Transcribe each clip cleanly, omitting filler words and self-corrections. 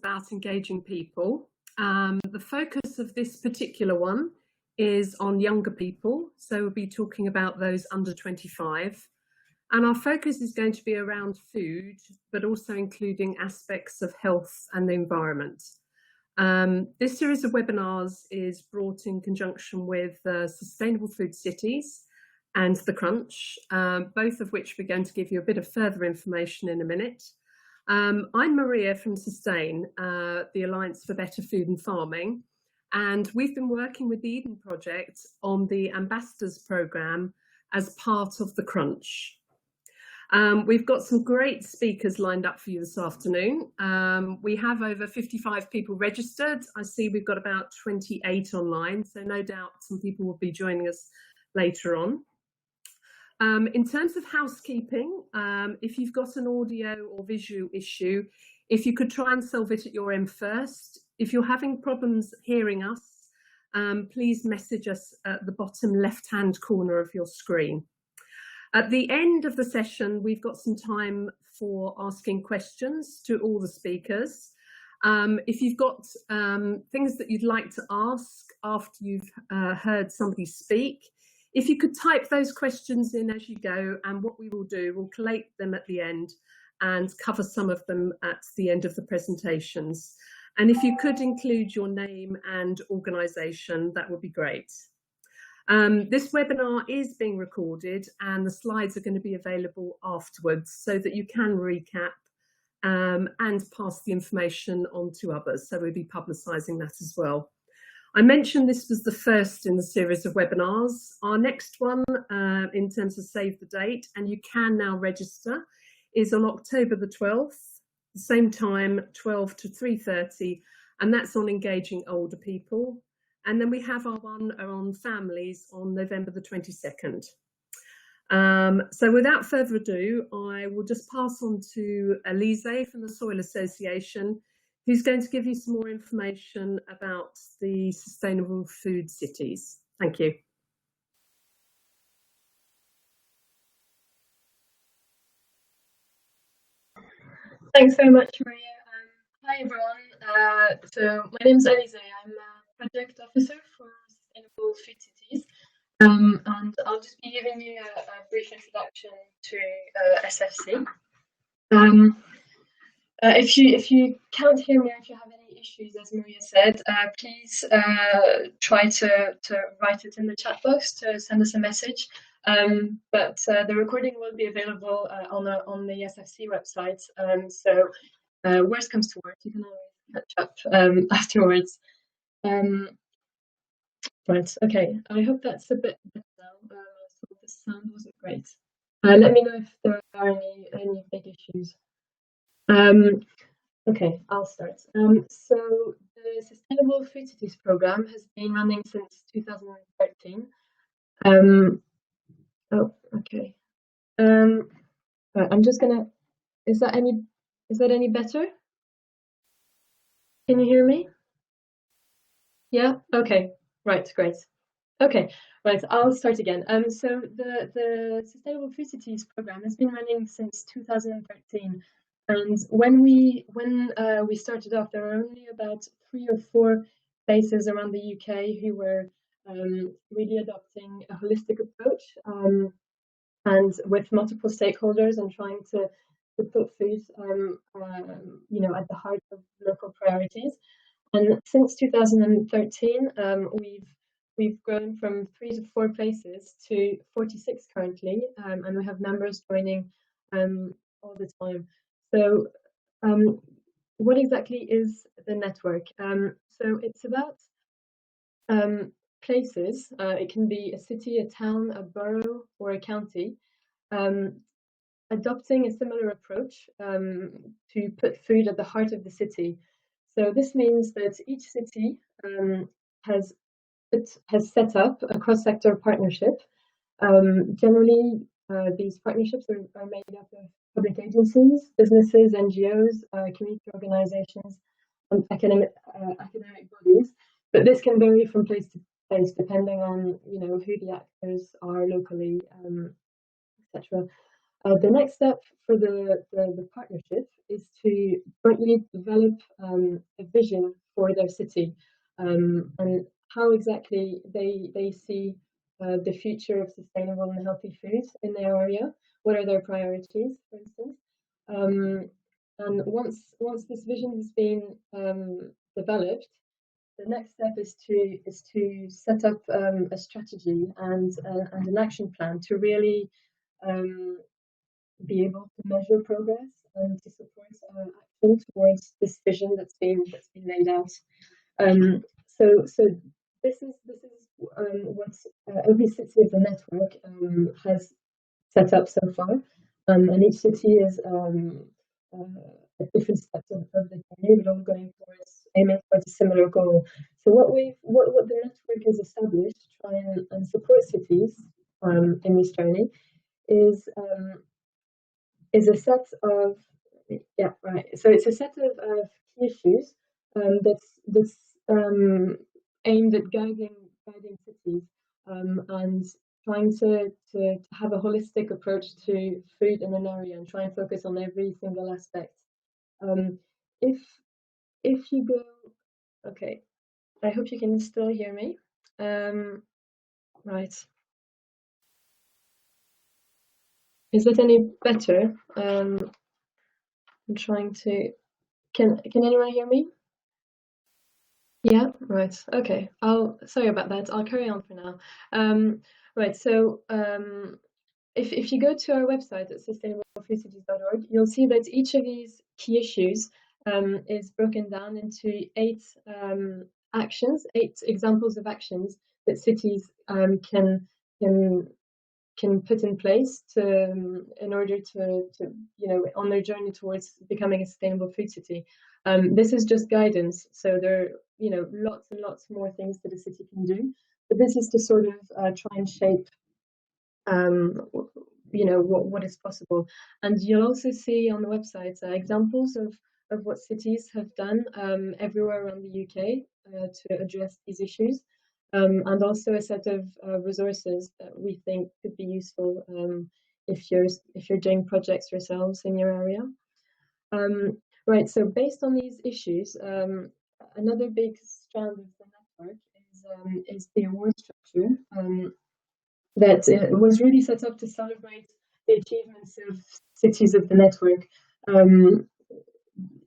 about engaging people. The focus of this particular one is on younger people, so we'll be talking about those under 25. And our focus is going to be around food, but also including aspects of health and the environment. This series of webinars is brought in conjunction with Sustainable Food Cities and The Crunch, both of which we're going to give you a bit of further information in a minute. I'm Maria from Sustain, the Alliance for Better Food and Farming, and we've been working with the Eden Project on the Ambassadors Programme as part of The Crunch. We've got some great speakers lined up for you this afternoon. We have over 55 people registered. I see we've got about 28 online, so no doubt some people will be joining us later on. In terms of housekeeping, if you've got an audio or visual issue, if you could try and solve it at your end first. If you're having problems hearing us, please message us at the bottom left-hand corner of your screen. At the end of the session, we've got some time for asking questions to all the speakers. If you've got things that you'd like to ask after you've heard somebody speak, if you could type those questions in as you go, and what we will do, we'll collate them at the end and cover some of them at the end of the presentations. And if you could include your name and organisation, that would be great. This webinar is being recorded and the slides are going to be available afterwards so that you can recap and pass the information on to others. So we'll be publicising that as well. I mentioned this was the first in the series of webinars. Our next one in terms of save the date, and you can now register, is on October the 12th, the same time, 12 to 3:30, and that's on engaging older people. And then we have our one on families on November the 22nd. So without further ado, I will just pass on to Elise from the Soil Association, who's going to give you some more information about the Sustainable Food Cities. Thank you. Thanks very much, Maria. Hi, everyone. So my name is Elise. I'm a project officer for Sustainable Food Cities. And I'll just be giving you a brief introduction to SFC. If you can't hear me, or if you have any issues, as Maria said, please try to write it in the chat box to send us a message. But the recording will be available on the SFC website. So worst comes to worst, you can always catch up afterwards. Right, okay, I hope that's a bit better now. So the sound wasn't great. Let me know if there are any big issues. Okay, I'll start. So the Sustainable Food Cities programme has been running since 2013. Oh, okay. Right, I'm just gonna. Is that any better? Can you hear me? Yeah. Okay. Right. Great. Okay. Right. I'll start again. So the Sustainable Food Cities programme has been running since 2013. And when we started off, there were only about 3 or 4 places around the UK who were really adopting a holistic approach and with multiple stakeholders and trying to put food, at the heart of local priorities. And since 2013, we've grown from 3 to 4 places to 46 currently, and we have members joining all the time. So what exactly is the network? So it's about places. It can be a city, a town, a borough, or a county, adopting a similar approach to put food at the heart of the city. So this means that each city has set up a cross-sector partnership. Generally, these partnerships are made up of public agencies, businesses, NGOs, community organizations, and academic bodies. But this can vary from place to place depending on who the actors are locally, etc. The next step for the partnership is to jointly develop a vision for their city, and how exactly they see the future of sustainable and healthy food in their area. What are their priorities, for instance? And once this vision has been developed, the next step is to set up a strategy and an action plan to really be able to measure progress and to support action towards this vision that's been laid out. So this is what every city of the network has set up so far, and each city is at different steps of the journey, but all going towards aiming towards a similar goal. So what the network has established to try and support cities in this journey is a set of So it's a set of key issues that's aimed at guiding cities and trying to have a holistic approach to food in an area and try and focus on every single aspect. If you go, okay, I hope you can still hear me. Right. Is that any better? I'm trying to. Can anyone hear me? Yeah, right. Okay. Sorry about that. I'll carry on for now. Right. So if you go to our website at sustainablefoodcities.org, you'll see that each of these key issues is broken down into 8 actions, 8 examples of actions that cities can put in place in order to on their journey towards becoming a sustainable food city. This is just guidance, so there are lots and lots more things that a city can do, but this is to sort of try and shape what is possible. And you'll also see on the website examples of what cities have done everywhere around the UK to address these issues. And also a set of resources that we think could be useful if you're doing projects yourselves in your area. Right. So based on these issues, another big strand of the network is the award structure that was really set up to celebrate the achievements of cities of the network.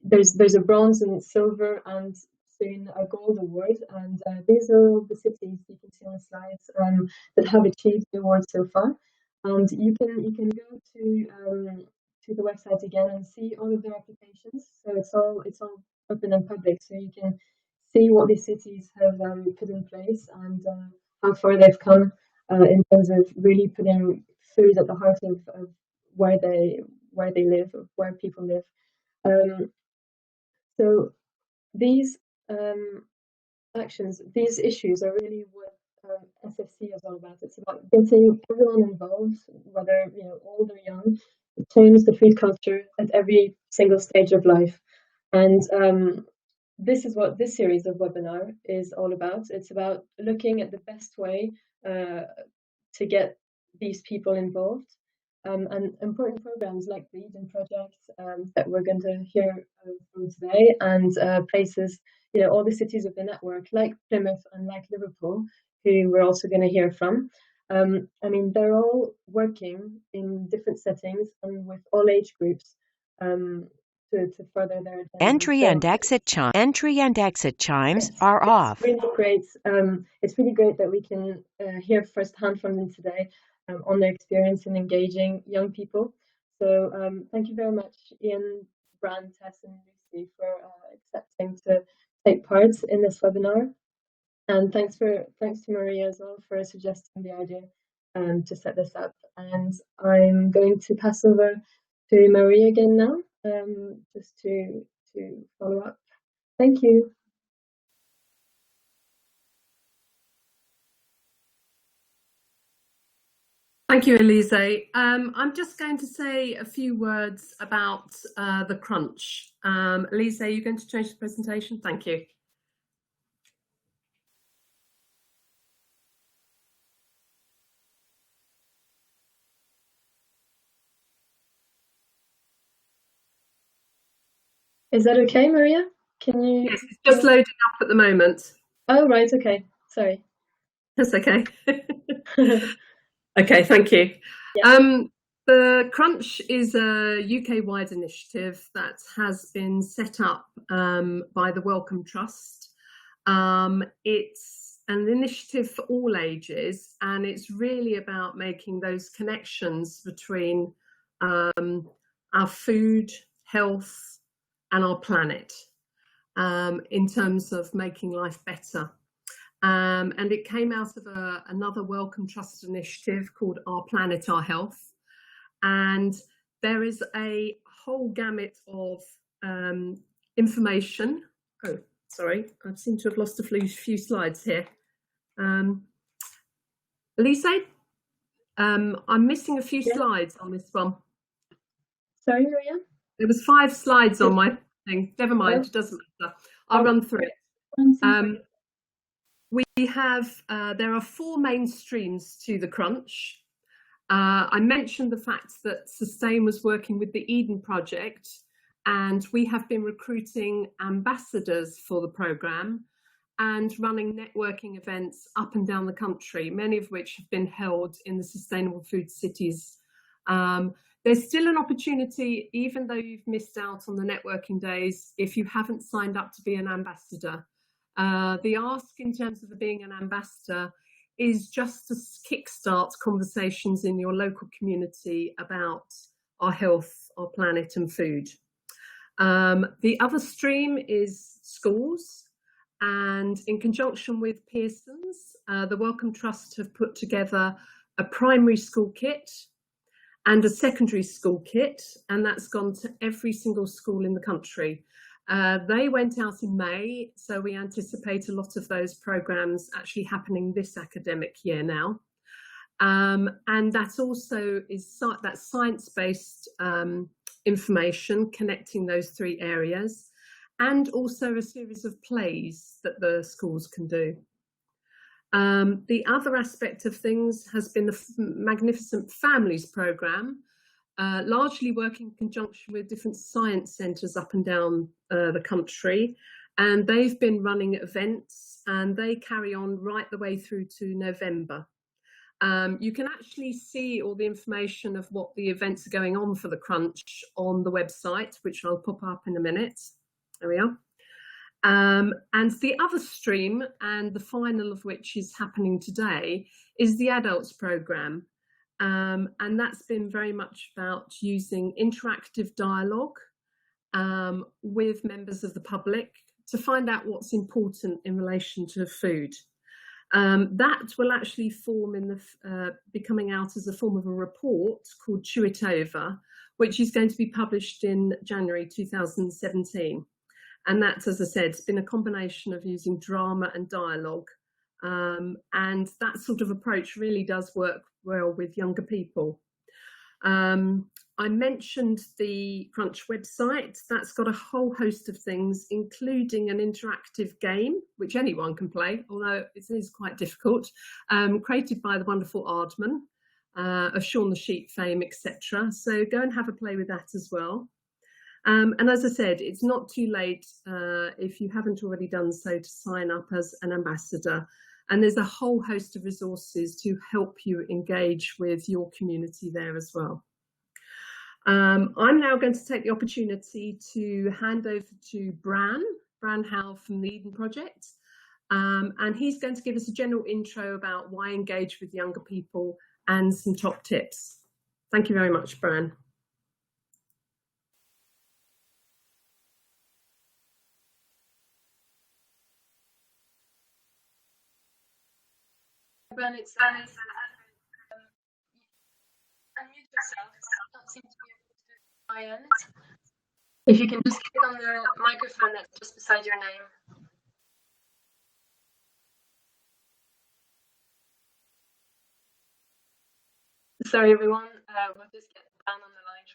There's a bronze and silver and soon a gold award, and these are all the cities you can see on the slides that have achieved the award so far. And you can go to the website again and see all of their applications. So it's all open and public, so you can see what these cities have put in place and how far they've come in terms of really putting food at the heart of where they live, of where people live. So these actions, these issues are really what SFC is all about. It's about getting everyone involved, whether old or young, to change the food culture at every single stage of life. And this is what this series of webinar is all about. It's about looking at the best way to get these people involved. And important programs like the Eden Project that we're going to hear from today, and places, all the cities of the network like Plymouth and like Liverpool, who we're also going to hear from. I mean, they're all working in different settings and with all age groups to further their agenda. Entry and exit chimes are off. Really great. It's really great that we can hear firsthand from them today on their experience in engaging young people. So thank you very much, Ian, Bran, Tess, and Lucy, for accepting to take part in this webinar. And thanks to Maria as well for suggesting the idea to set this up. And I'm going to pass over to Maria again now, just to follow up. Thank you. Thank you, Elise. I'm just going to say a few words about the crunch. Elise, are you going to change the presentation? Thank you. Is that okay, Maria? Can you? Yes, it's just loading up at the moment. Oh, right. Okay. Sorry. That's okay. Okay, thank you. Yeah. The Crunch is a UK-wide initiative that has been set up by the Wellcome Trust. It's an initiative for all ages, and it's really about making those connections between our food, health, and our planet in terms of making life better. And it came out of another Wellcome Trust initiative called Our Planet, Our Health. And there is a whole gamut of information. Oh, sorry, I seem to have lost a few slides here. Elise, I'm missing a few slides on this one. Sorry, Maria? There was 5 slides on my thing. Never mind, it doesn't matter. I'll run through it. We have, there are 4 main streams to the Crunch. I mentioned the fact that Sustain was working with the Eden Project, and we have been recruiting ambassadors for the programme and running networking events up and down the country, many of which have been held in the Sustainable Food Cities. There's still an opportunity, even though you've missed out on the networking days, if you haven't signed up to be an ambassador. The ask in terms of being an ambassador is just to kickstart conversations in your local community about our health, our planet and food. The other stream is schools, and in conjunction with Pearson's, the Wellcome Trust have put together a primary school kit and a secondary school kit, and that's gone to every single school in the country. They went out in May, so we anticipate a lot of those programmes actually happening this academic year now. And that also is that's science-based information connecting those 3 areas, and also a series of plays that the schools can do. The other aspect of things has been the Magnificent Families programme, largely working in conjunction with different science centres up and down the country, and they've been running events, and they carry on right the way through to November. You can actually see all the information of what the events are going on for the Crunch on the website, which I'll pop up in a minute. There we are. And the other stream, and the final of which is happening today, is the Adults programme. And that's been very much about using interactive dialogue with members of the public to find out what's important in relation to food. That will actually form in the be coming out as a form of a report called Chew It Over, which is going to be published in January 2017. And that's, as I said, it's been a combination of using drama and dialogue. And that sort of approach really does work well with younger people. I mentioned the Crunch website. That's got a whole host of things, including an interactive game, which anyone can play, although it is quite difficult, created by the wonderful Aardman of Shaun the Sheep fame, etc. So go and have a play with that as well. And as I said, it's not too late if you haven't already done so to sign up as an ambassador. And there's a whole host of resources to help you engage with your community there as well. I'm now going to take the opportunity to hand over to Bran Howe from the Eden Project. And he's going to give us a general intro about why engage with younger people and some top tips. Thank you very much, Bran. Bran, it's unmute yourself. I don't seem to be able to do it on my end. If you can just click on the microphone that's just beside your name. Sorry, everyone. We'll just get Bran on the line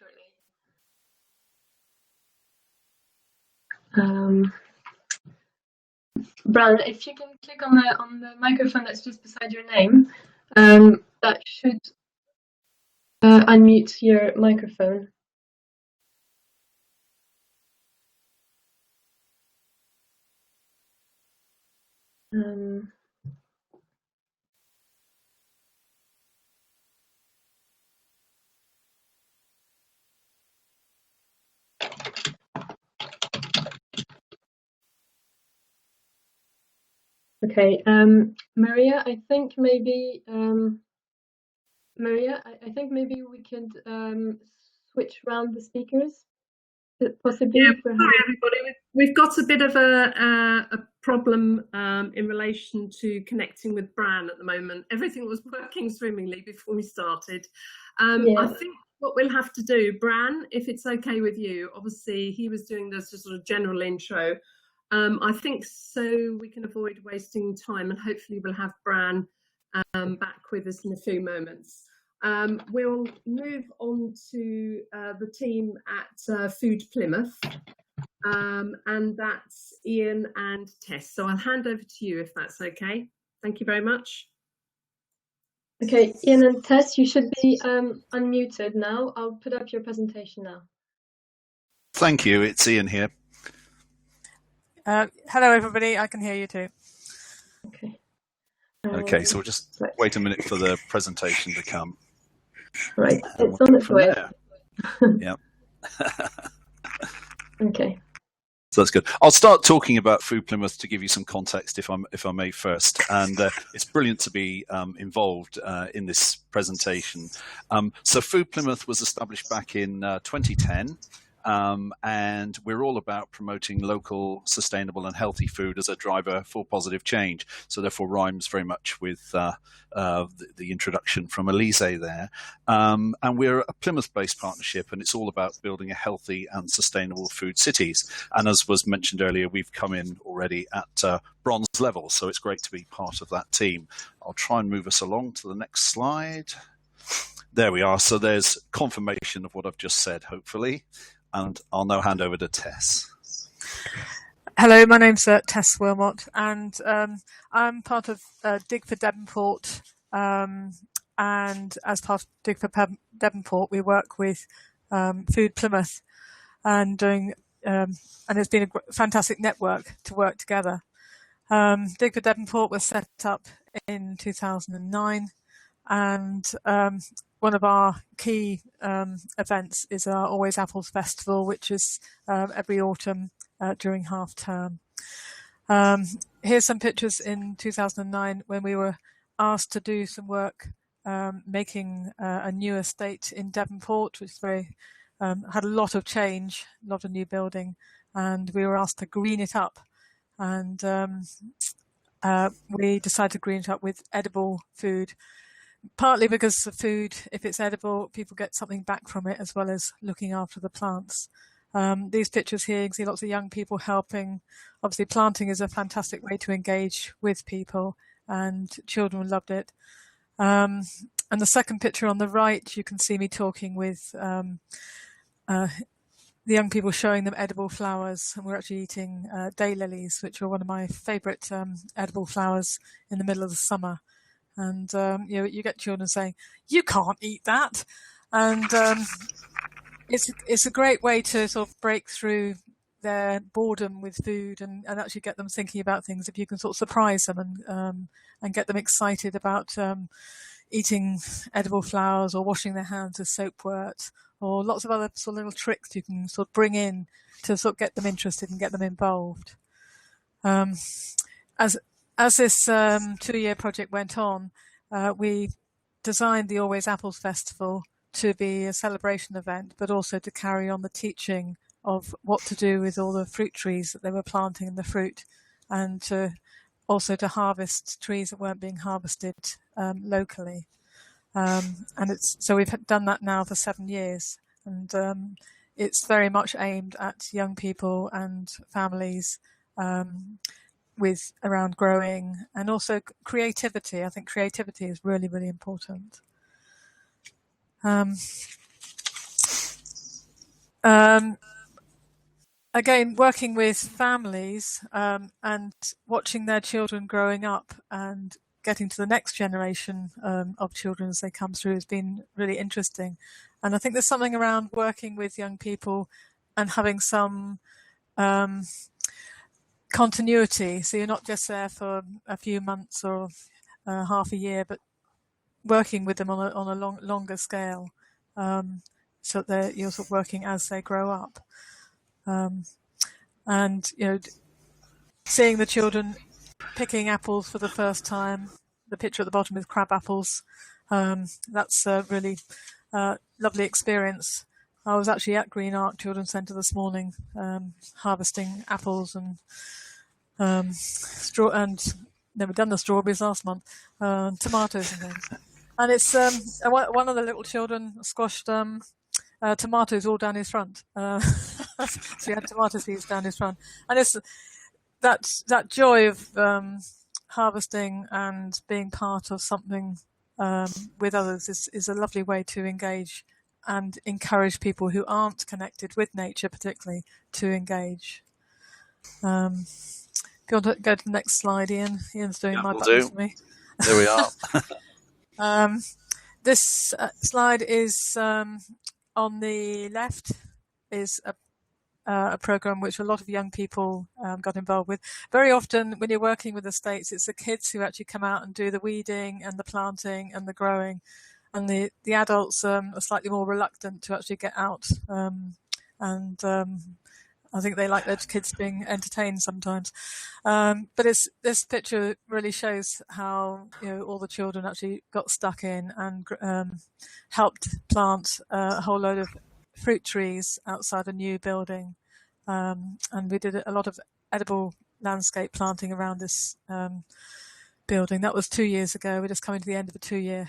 shortly. Bran, if you can click on the microphone that's just beside your name, that should unmute your microphone. Um, okay, Maria, I think maybe I think maybe we could switch around the speakers, possibly. Yeah, If we're sorry having... everybody. We've got a bit of a problem in relation to connecting with Bran at the moment. Everything was working swimmingly before we started. Yeah. I think what we'll have to do, Bran, if it's okay with you, obviously he was doing this sort of general intro. I think so we can avoid wasting time, and hopefully we'll have Bran back with us in a few moments. We'll move on to the team at Food Plymouth, and that's Ian and Tess. So I'll hand over to you if that's okay. Thank you very much. Okay, Ian and Tess, you should be unmuted now. I'll put up your presentation now. Thank you. It's Ian here. Hello, everybody. I can hear you too. Okay. Okay, so we'll just wait a minute for the presentation to come. Right, And it's we'll on go its from way. there. Yep. Okay. So that's good. I'll start talking about Food Plymouth to give you some context, if I may first. And it's brilliant to be involved in this presentation. So Food Plymouth was established back in 2010. And we're all about promoting local, sustainable and healthy food as a driver for positive change. So therefore rhymes very much with the introduction from Elise there. And we're a Plymouth-based partnership, and it's all about building a healthy and sustainable food cities. And as was mentioned earlier, we've come in already at bronze level, so it's great to be part of that team. I'll try and move us along to the next slide. There we are. So there's confirmation of what I've just said, hopefully. And I'll now hand over to Tess. Hello, my name's Tess Wilmot, and I'm part of Dig for Devonport. And as part of Dig for Devonport, we work with Food Plymouth, and it's been a fantastic network to work together. Dig for Devonport was set up in 2009, and one of our key events is our Always Apples Festival, which is every autumn during half term. Here's some pictures in 2009 when we were asked to do some work making a new estate in Devonport, which had a lot of change, a lot of new building, and we were asked to green it up. And we decided to green it up with edible food. Partly because the food, if it's edible, people get something back from it, as well as looking after the plants. These pictures here, you can see lots of young people helping. Obviously, planting is a fantastic way to engage with people, and children loved it. And the second picture on the right, you can see me talking with the young people, showing them edible flowers. And we're actually eating daylilies, which are one of my favourite edible flowers in the middle of the summer. And you get children saying, "You can't eat that," and it's a great way to sort of break through their boredom with food and actually get them thinking about things. If you can sort of surprise them and get them excited about eating edible flowers or washing their hands with soapwort, or lots of other sort of little tricks you can sort of bring in to sort of get them interested and get them involved. As this 2-year project went on, we designed the Always Apples Festival to be a celebration event, but also to carry on the teaching of what to do with all the fruit trees that they were planting and the fruit, and also to harvest trees that weren't being harvested locally. So we've done that now for 7 years, and it's very much aimed at young people and families with around growing and also creativity. I think creativity is really, really important. Again, working with families and watching their children growing up and getting to the next generation of children as they come through has been really interesting. And I think there's something around working with young people and having some continuity. So you're not just there for a few months or half a year, but working with them on a longer scale, so that you're sort of working as they grow up, and seeing the children picking apples for the first time. The picture at the bottom is crab apples. That's a really lovely experience. I was actually at Green Arc Children's Centre this morning, harvesting apples and never done the strawberries last month, tomatoes and things. And it's one of the little children squashed tomatoes all down his front. So he had tomato seeds down his front, and it's that joy of harvesting and being part of something with others is a lovely way to engage and encourage people who aren't connected with nature particularly to engage. If you want to go to the next slide, Ian. Ian's doing my buttons for me. There we are. This slide is on the left is a program which a lot of young people got involved with. Very often when you're working with estates, it's the kids who actually come out and do the weeding and the planting and the growing, and the adults are slightly more reluctant to actually get out, and I think they like their kids being entertained sometimes. But this picture really shows how all the children actually got stuck in and helped plant a whole load of fruit trees outside a new building, and we did a lot of edible landscape planting around this building. That was 2 years ago. We're just coming to the end of a 2-year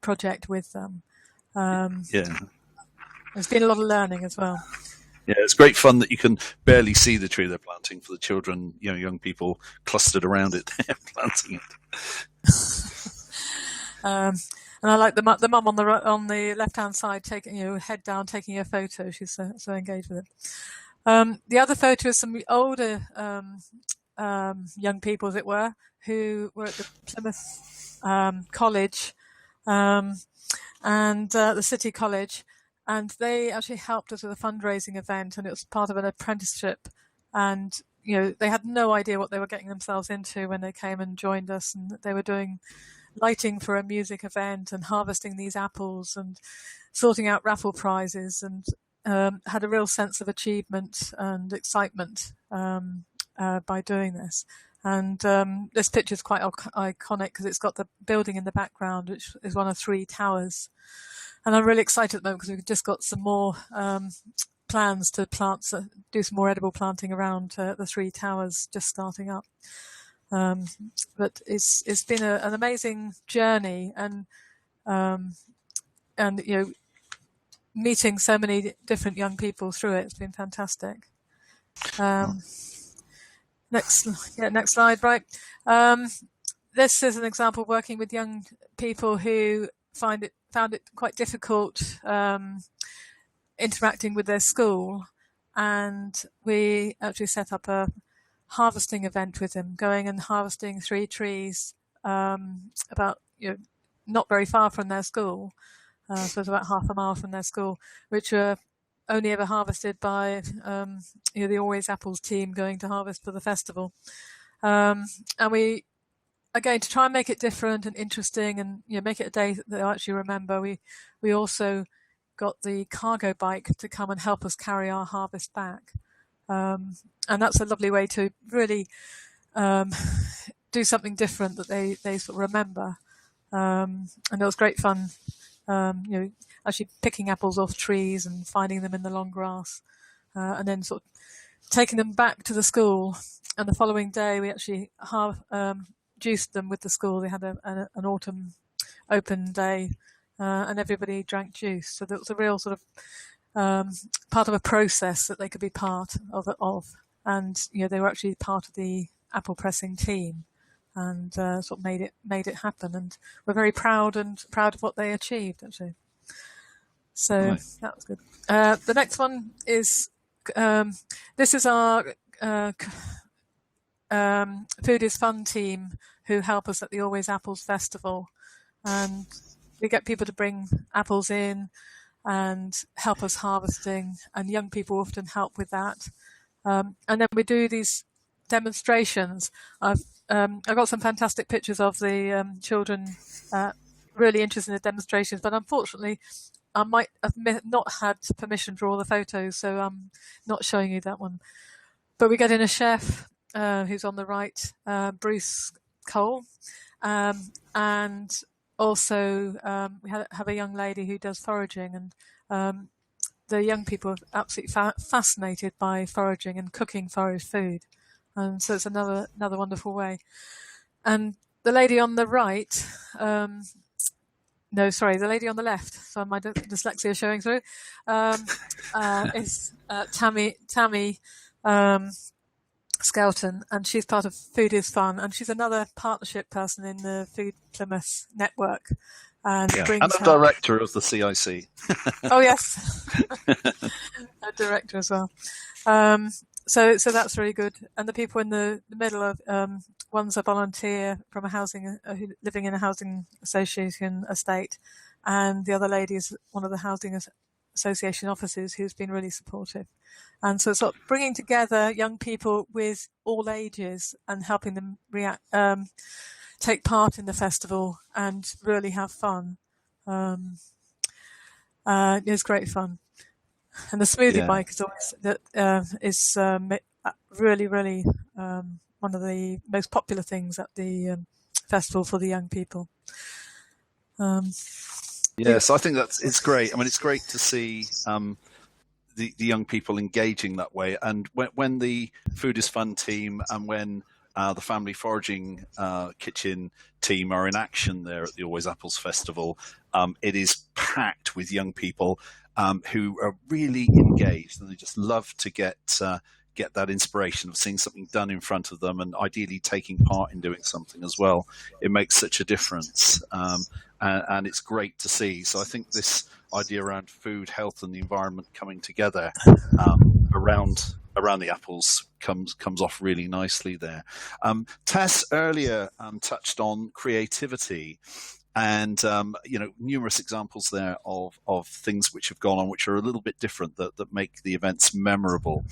project with them. Yeah, there's been a lot of learning as well. Yeah, it's great fun that you can barely see the tree they're planting for the children, young people clustered around it, planting it. And I like the mum on the left hand side taking head down, taking a photo. She's so engaged with it. The other photo is some older young people, as it were, who were at the Plymouth College and the City College. And they actually helped us with a fundraising event, and it was part of an apprenticeship. And, they had no idea what they were getting themselves into when they came and joined us. And they were doing lighting for a music event and harvesting these apples and sorting out raffle prizes, and had a real sense of achievement and excitement by doing this. And this picture is quite iconic because it's got the building in the background, which is one of 3 towers. And I'm really excited at the moment because we've just got some more plans to do some more edible planting around the 3 towers just starting up. But it's been an amazing journey, and meeting so many different young people through it. It's been fantastic. Next slide, right? This is an example of working with young people who found it quite difficult interacting with their school, and we actually set up a harvesting event with them, going and harvesting 3 trees about not very far from their school, so it's about half a mile from their school, which were only ever harvested by the Always Apples team going to harvest for the festival, and we, again, to try and make it different and interesting and make it a day that they'll actually remember, we also got the cargo bike to come and help us carry our harvest back, and that's a lovely way to really do something different that they sort of remember, and it was great fun, actually picking apples off trees and finding them in the long grass, and then sort of taking them back to the school. And the following day we actually juiced them with the school. They had an autumn open day, and everybody drank juice. So that was a real sort of part of a process that they could be part of. And they were actually part of the apple pressing team, and sort of made it happen. And we're very proud of what they achieved, actually. So nice. That was good. The next one is this is our Food is Fun team who help us at the Always Apples Festival, and we get people to bring apples in and help us harvesting, and young people often help with that, and then we do these demonstrations. I've got some fantastic pictures of the children really interested in the demonstrations, but unfortunately I might have not had permission for all the photos, so I'm not showing you that one. But we get in a chef who's on the right, Bruce Cole, and also we have a young lady who does foraging, and the young people are absolutely fascinated by foraging and cooking forage food, and so it's another wonderful way. And the lady on the right, the lady on the left, so my dyslexia is showing through, is Tammy Skelton, and she's part of Food is Fun, and she's another partnership person in the Food Plymouth network. And a director of the CIC. Oh yes, a director as well. So that's really good. And the people in the middle of one's a volunteer from a housing living in a housing association estate, and the other lady is one of the housing association officers who's been really supportive. And so it's sort of bringing together young people with all ages and helping them take part in the festival and really have fun. It's great fun. And the smoothie bike is always really, really one of the most popular things at the festival for the young people. Yes, I think it's great. I mean, it's great to see the young people engaging that way. And when the Food is Fun team and when the family foraging kitchen team are in action there at the Always Apples Festival, it is packed with young people who are really engaged, and they just love to get that inspiration of seeing something done in front of them, and ideally taking part in doing something as well. It makes such a difference, and it's great to see. So I think this idea around food, health, and the environment coming together around the apples comes off really nicely there. Tess earlier touched on creativity, and numerous examples there of things which have gone on which are a little bit different that make the events memorable.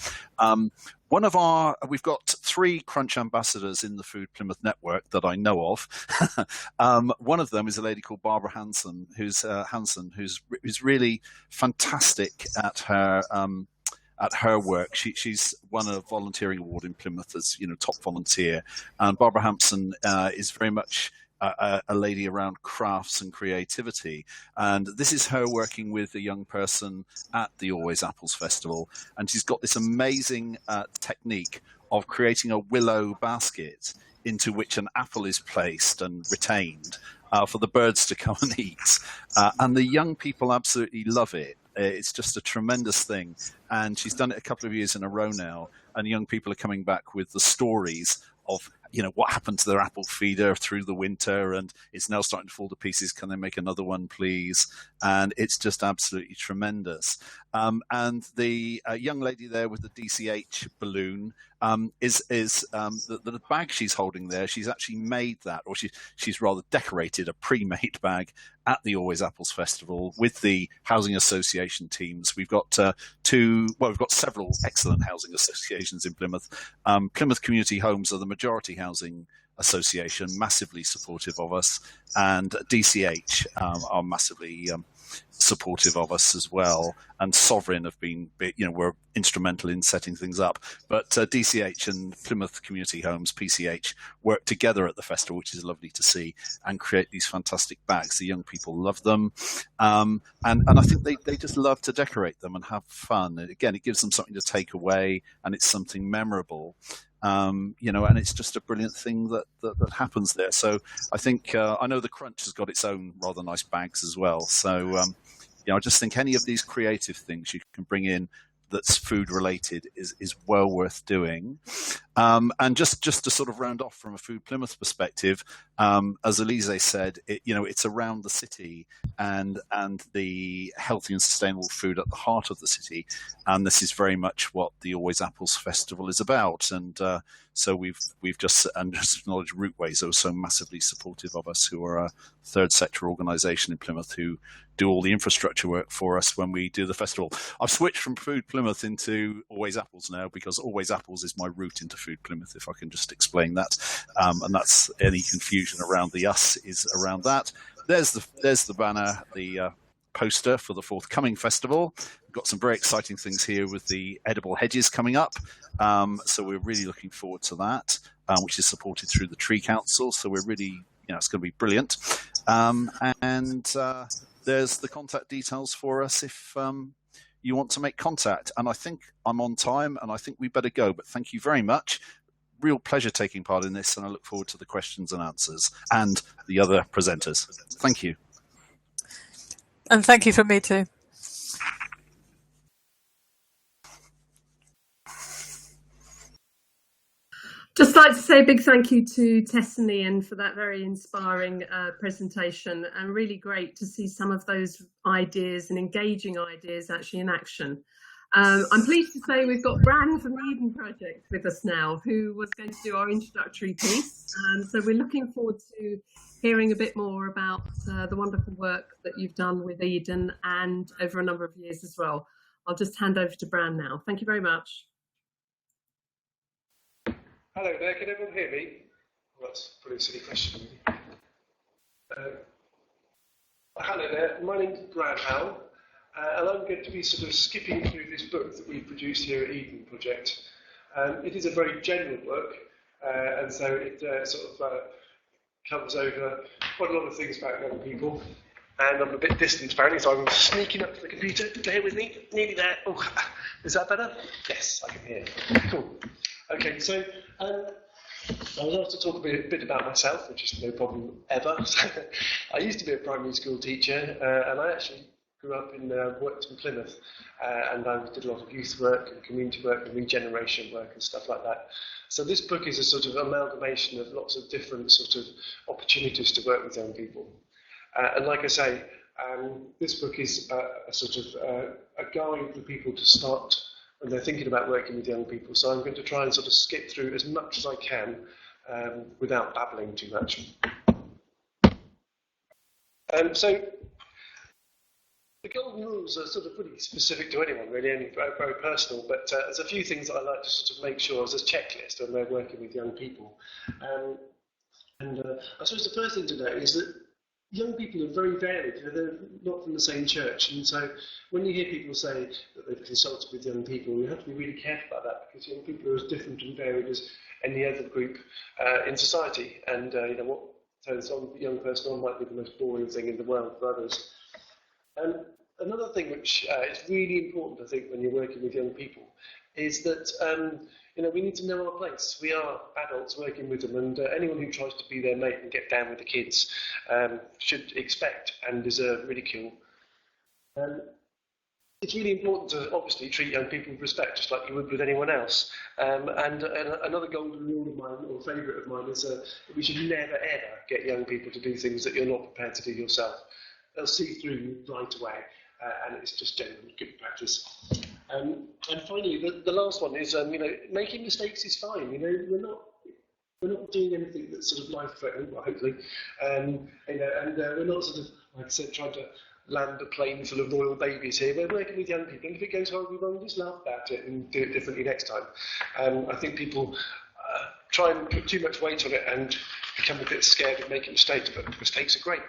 We've got 3 Crunch ambassadors in the Food Plymouth network that I know of. One of them is a lady called Barbara Hansen, who's really fantastic at her work. She's won a volunteering award in Plymouth as top volunteer, and Barbara Hansen is very much a lady around crafts and creativity, and this is her working with a young person at the Always Apples Festival, and she's got this amazing technique of creating a willow basket into which an apple is placed and retained for the birds to come and eat, and the young people absolutely love it. It's just a tremendous thing, and she's done it a couple of years in a row now, and young people are coming back with the stories of what happened to their apple feeder through the winter, and it's now starting to fall to pieces. Can they make another one, please? And it's just absolutely tremendous. And the young lady there with the DCH balloon is the bag she's holding there. She's actually made that, or she's rather decorated a pre-made bag at the Always Apples Festival with the housing association teams. We've got we've got several excellent housing associations in Plymouth. Plymouth Community Homes are the majority housing association, massively supportive of us, and DCH are massively supportive of us as well, and Sovereign have been, were instrumental in setting things up. But DCH and Plymouth Community Homes, PCH, work together at the festival, which is lovely to see, and create these fantastic bags. The young people love them, and I think they just love to decorate them and have fun. And again, it gives them something to take away, and it's something memorable. And it's just a brilliant thing that happens there. So I think I know the Crunch has got its own rather nice bags as well. So I just think any of these creative things you can bring in that's food related is well worth doing. And just to sort of round off from a Food Plymouth perspective, as Elise said, it's around the city and the healthy and sustainable food at the heart of the city, and this is very much what the Always Apples Festival is about. And so we've just acknowledged Routeways, who are so massively supportive of us, who are a third sector organisation in Plymouth who do all the infrastructure work for us when we do the festival. I've switched from Food Plymouth into Always Apples now, because Always Apples is my route into Food Plymouth, if I can just explain that. And that's any confusion around the us is around that. There's the banner, the poster for the forthcoming festival. We've got some very exciting things here with the edible hedges coming up. So we're really looking forward to that, which is supported through the Tree Council. So we're really, it's going to be brilliant. There's the contact details for us if you want to make contact. And I think I'm on time, and I think we better go. But thank you very much. Real pleasure taking part in this, and I look forward to the questions and answers and the other presenters. Thank you. And thank you from me too. Just like to say a big thank you to Tess and Ian for that very inspiring presentation, and really great to see some of those ideas and engaging ideas actually in action. I'm pleased to say we've got Bran from the Eden Project with us now, who was going to do our introductory piece. So we're looking forward to hearing a bit more about the wonderful work that you've done with Eden and over a number of years as well. I'll just hand over to Bran now. Thank you very much. Hello there, can everyone hear me? Well, that's a pretty silly question. Hello there, my name's Brad Powell, and I'm going to be sort of skipping through this book that we've produced here at Eden Project. It is a very general book, and so it covers over quite a lot of things about young people. And I'm a bit distant apparently, so I'm sneaking up to the computer. Bear with me, nearly there. Oh, is that better? Yes, I can hear. Cool. Okay, so I was asked to talk a bit about myself, which is no problem ever. I used to be a primary school teacher, and I actually grew up and worked in Plymouth, and I did a lot of youth work and community work and regeneration work and stuff like that. So this book is a sort of amalgamation of lots of different sort of opportunities to work with young people. And like I say, this book is a sort of a guide for people to start when they're thinking about working with young people. So I'm going to try and sort of skip through as much as I can without babbling too much. So the golden rules are sort of pretty specific to anyone, really, only very personal, but there's a few things that I like to sort of make sure as a checklist when we're working with young people. I suppose the first thing to note is that young people are very varied. They're not from the same church, and so when you hear people say that they've consulted with young people, you have to be really careful about that, because young people are as different and varied as any other group in society, and what turns on a young person on might be the most boring thing in the world for others. And another thing which is really important, I think, when you're working with young people, is that we need to know our place. We are adults working with them, and anyone who tries to be their mate and get down with the kids should expect and deserve ridicule. It's really important to obviously treat young people with respect, just like you would with anyone else. And another golden rule of mine, or favourite of mine, is that we should never ever get young people to do things that you're not prepared to do yourself. They'll see through you right away, and it's just generally good practice. And finally, the last one is, making mistakes is fine. We're not doing anything that's sort of life-threatening, well, hopefully. We're not sort of, like I said, trying to land a plane full of royal babies here. We're working with young people, and if it goes horribly wrong, just laugh about it and do it differently next time. I think people try and put too much weight on it and become a bit scared of making mistakes, but mistakes are great.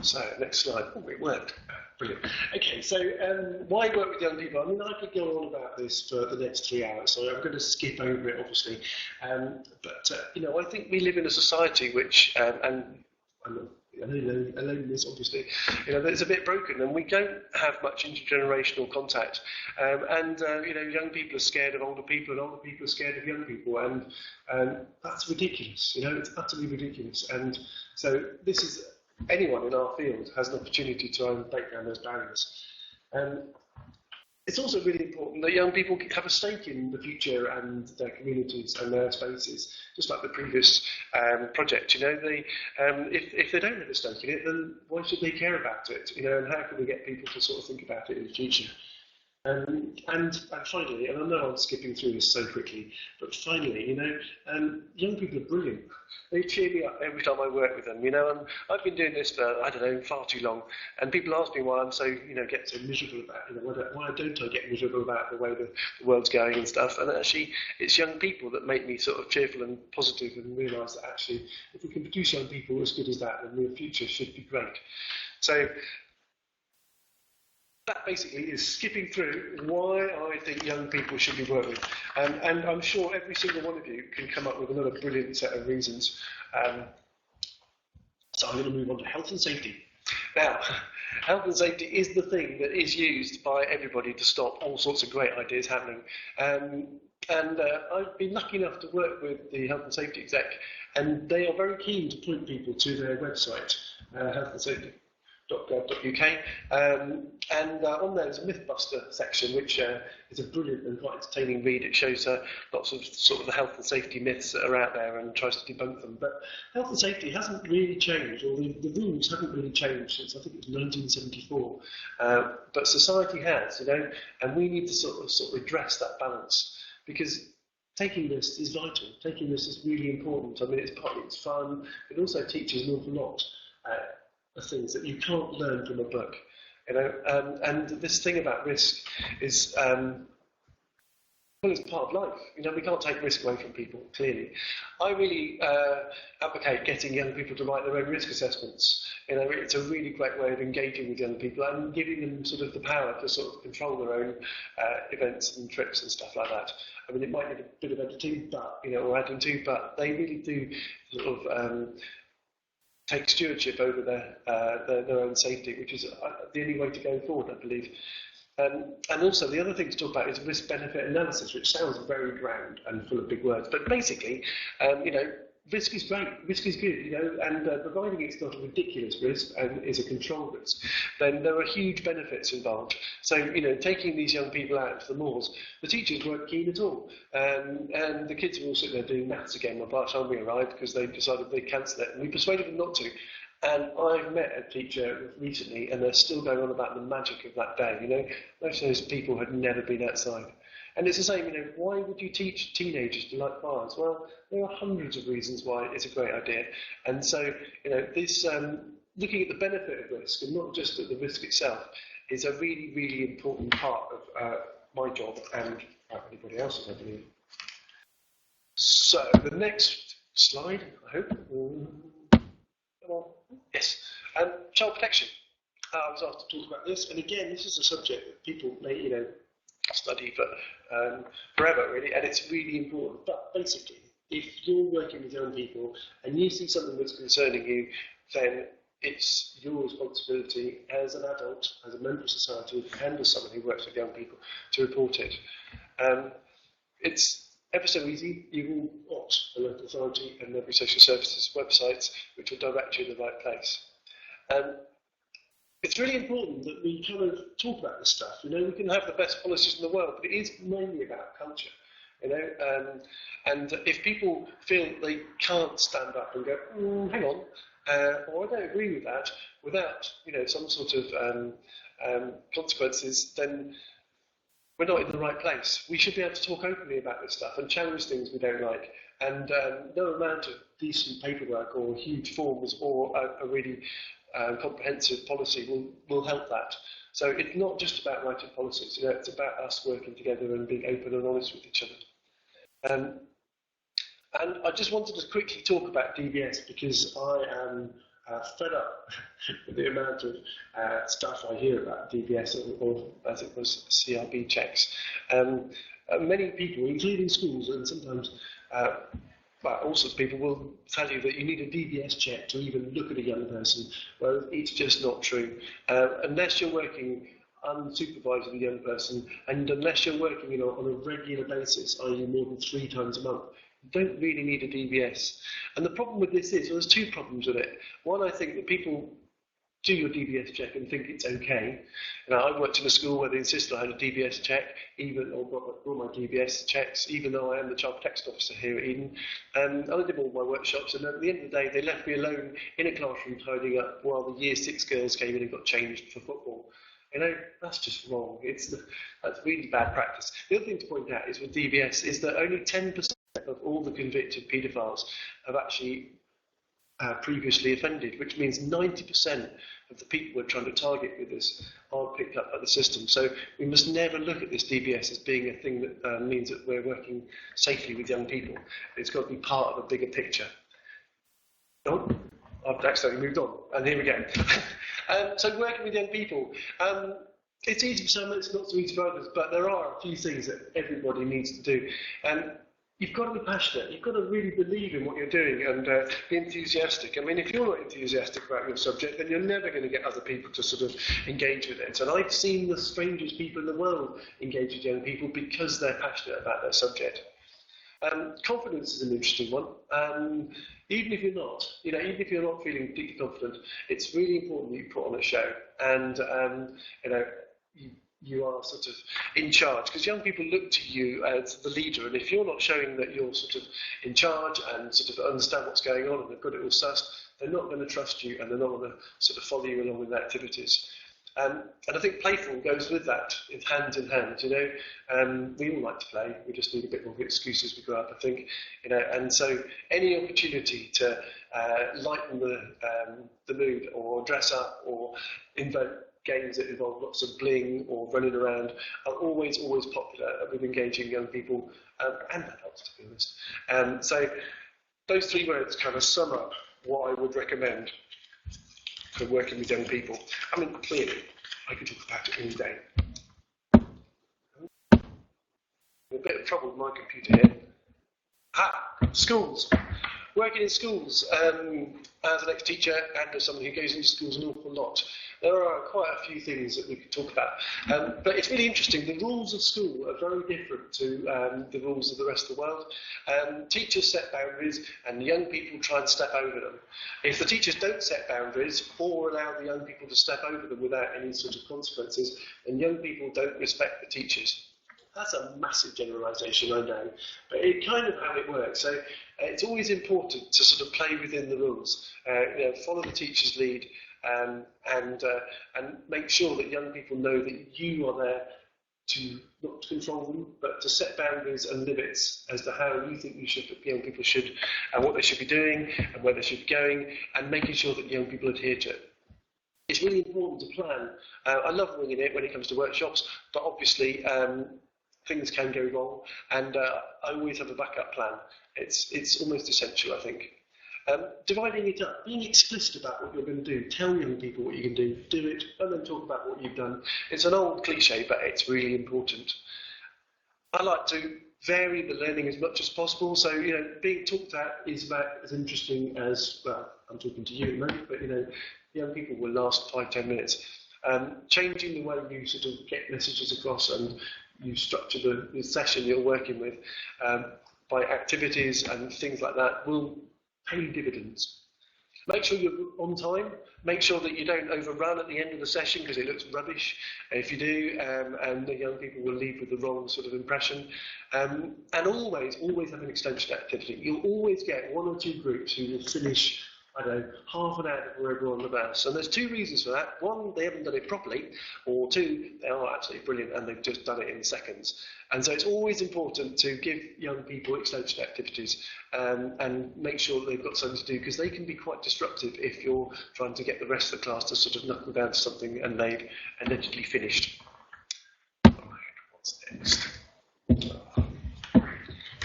So, next slide. Oh, it worked. Brilliant. Okay, so why work with young people? I mean, I could go on about this for the next 3 hours, so I'm going to skip over it, obviously. I think we live in a society which, and I'm alone in this, obviously, that's a bit broken, and we don't have much intergenerational contact. Young people are scared of older people, and older people are scared of young people, and that's ridiculous. It's utterly ridiculous. And so this is, anyone in our field has an opportunity to try and break down those barriers. It's also really important that young people have a stake in the future and their communities and their spaces, just like the previous project. If they don't have a stake in it, then why should they care about it? And how can we get people to sort of think about it in the future? And finally, and I know I'm skipping through this so quickly, but finally, young people are brilliant. They cheer me up every time I work with them, and I've been doing this for, I don't know, far too long, and people ask me why I'm so, get so miserable about, why don't I get miserable about the way the world's going and stuff, and actually, it's young people that make me sort of cheerful and positive and realise that actually, if we can produce young people as good as that, then the future should be great. So, that basically is skipping through why I think young people should be worked with. And I'm sure every single one of you can come up with another brilliant set of reasons. So I'm going to move on to health and safety. Now, health and safety is the thing that is used by everybody to stop all sorts of great ideas happening. I've been lucky enough to work with the health and safety exec, and they are very keen to point people to their website, health and safety. .gov.uk, and on there is a Mythbuster section, which is a brilliant and quite entertaining read. It shows lots of sort of the health and safety myths that are out there and tries to debunk them. But health and safety hasn't really changed, or the rules haven't really changed since I think it was 1974. But society has, and we need to sort of address that balance, because taking risks is vital. Taking risks is really important. I mean, it's fun. It also teaches an awful lot. Of things that you can't learn from a book, and this thing about risk is, it's part of life. We can't take risk away from people, clearly. I really advocate getting young people to write their own risk assessments. It's a really great way of engaging with young people and giving them sort of the power to sort of control their own events and trips and stuff like that. I mean, it might need a bit of editing, but, or adding to, but they really do sort of take stewardship over their own safety, which is the only way to go forward, I believe. And also, the other thing to talk about is risk-benefit analysis, which sounds very grand and full of big words. But basically, risk is great, risk is good, and providing it's not a ridiculous risk and is a controlled risk, then there are huge benefits involved. So, taking these young people out into the moors, the teachers weren't keen at all. And the kids were all sitting there doing maths again by the time we arrived, because they decided they'd cancel it. And we persuaded them not to. And I've met a teacher recently, and they're still going on about the magic of that day. Most of those people had never been outside. And it's the same, why would you teach teenagers to light fires? Well, there are hundreds of reasons why it's a great idea. And so, this looking at the benefit of risk, and not just at the risk itself, is a really, really important part of my job and anybody else's, I believe. So, the next slide, I hope. Yes, child protection. I was asked to talk about this, and again, this is a subject that people may, study for forever, really, and it's really important. But basically, if you're working with young people and you see something that's concerning you, then it's your responsibility as an adult, as a member of society, and as someone who works with young people, to report it. It's ever so easy. You will watch the local authority and every social services websites, which will direct you in the right place. It's really important that we kind of talk about this stuff. We can have the best policies in the world, but it is mainly about culture. And if people feel they can't stand up and go, hang on, or I don't agree with that, without some sort of consequences, then we're not in the right place. We should be able to talk openly about this stuff and challenge things we don't like. And no amount of decent paperwork or huge forms or a really comprehensive policy will help that. So it's not just about writing policies, it's about us working together and being open and honest with each other. And I just wanted to quickly talk about DBS, because I am fed up with the amount of stuff I hear about DBS, or as it was, CRB checks. Many people, including schools, and sometimes all sorts of people, will tell you that you need a DBS check to even look at a young person. Well, it's just not true. Unless you're working unsupervised with a young person, and unless you're working on a regular basis, i.e. more than 3 times a month, you don't really need a DBS. And the problem with this is, there's 2 problems with it. One, I think that people do your DBS check and think it's okay. I worked in a school where they insisted I had a DBS check, or brought my DBS checks, even though I am the child protection officer here at Eden. And I did all my workshops, and at the end of the day, they left me alone in a classroom tidying up while the year 6 girls came in and got changed for football. That's just wrong. That's really bad practice. The other thing to point out is with DBS is that only 10% of all the convicted paedophiles have actually previously offended, which means 90% of the people we're trying to target with this aren't picked up by the system. So we must never look at this DBS as being a thing that means that we're working safely with young people. It's got to be part of a bigger picture. Oh, I've accidentally moved on, and here we go. So working with young people. It's easy for some, it's not so easy for others, but there are a few things that everybody needs to do. You've got to be passionate. You've got to really believe in what you're doing and be enthusiastic. I mean, if you're not enthusiastic about your subject, then you're never going to get other people to sort of engage with it. And I've seen the strangest people in the world engage with young people because they're passionate about their subject. Confidence is an interesting one. Even if you're not, even if you're not feeling particularly confident, it's really important that you put on a show and, you are sort of in charge, because young people look to you as the leader, and if you're not showing that you're sort of in charge and sort of understand what's going on and they've got it all sussed, they're not going to trust you and they're not going to sort of follow you along with activities. And I think playful goes with that, it's hand in hand, we all like to play, we just need a bit more excuse as we grow up, I think, and so any opportunity to lighten the mood or dress up or invoke games that involve lots of bling or running around are always popular with engaging young people and adults, to be honest. So those three words kind of sum up what I would recommend for working with young people. I mean, clearly, I could talk about it all day. I'm in a bit of trouble with my computer here. Schools. Working in schools as an ex-teacher and as someone who goes into schools an awful lot, there are quite a few things that we could talk about. But it's really interesting. The rules of school are very different to the rules of the rest of the world. Teachers set boundaries and young people try and step over them. If the teachers don't set boundaries or allow the young people to step over them without any sort of consequences, then young people don't respect the teachers. That's a massive generalisation, I know, but it's kind of how it works. So it's always important to sort of play within the rules, follow the teacher's lead, and make sure that young people know that you are there to not to control them, but to set boundaries and limits as to how you think young people should, and what they should be doing, and where they should be going, and making sure that young people adhere to it. It's really important to plan. I love winging it when it comes to workshops, but obviously things can go wrong, and I always have a backup plan. It's almost essential, I think. Dividing it up, being explicit about what you're going to do, tell young people what you can do it, and then talk about what you've done. It's an old cliche, but it's really important. I like to vary the learning as much as possible, so being talked at is about as interesting as, well, I'm talking to you at the moment, but young people will last 5-10 minutes. Changing the way you sort of get messages across and you structure the session you're working with by activities and things like that will pay dividends. Make sure you're on time. Make sure that you don't overrun at the end of the session because it looks rubbish. If you do, and the young people will leave with the wrong sort of impression. And always have an extension activity. You'll always get one or two groups who will finish, I don't know, half an hour before everyone on the bus. And there's two reasons for that. One, they haven't done it properly, or two, they are absolutely brilliant and they've just done it in seconds. And so it's always important to give young people extension activities and make sure that they've got something to do, because they can be quite disruptive if you're trying to get the rest of the class to sort of knuckle down to something and they've allegedly finished. What's next?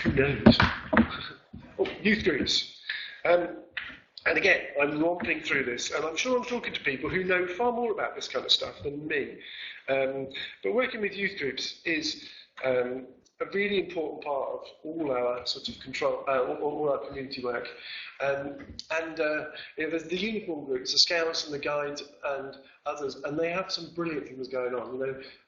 Who knows? Oh, youth groups. And again, I'm romping through this, and I'm sure I'm talking to people who know far more about this kind of stuff than me. But working with youth groups is a really important part of all our sort of control, all our community work. There's the uniform groups, the Scouts and the Guides and others, and they have some brilliant things going on.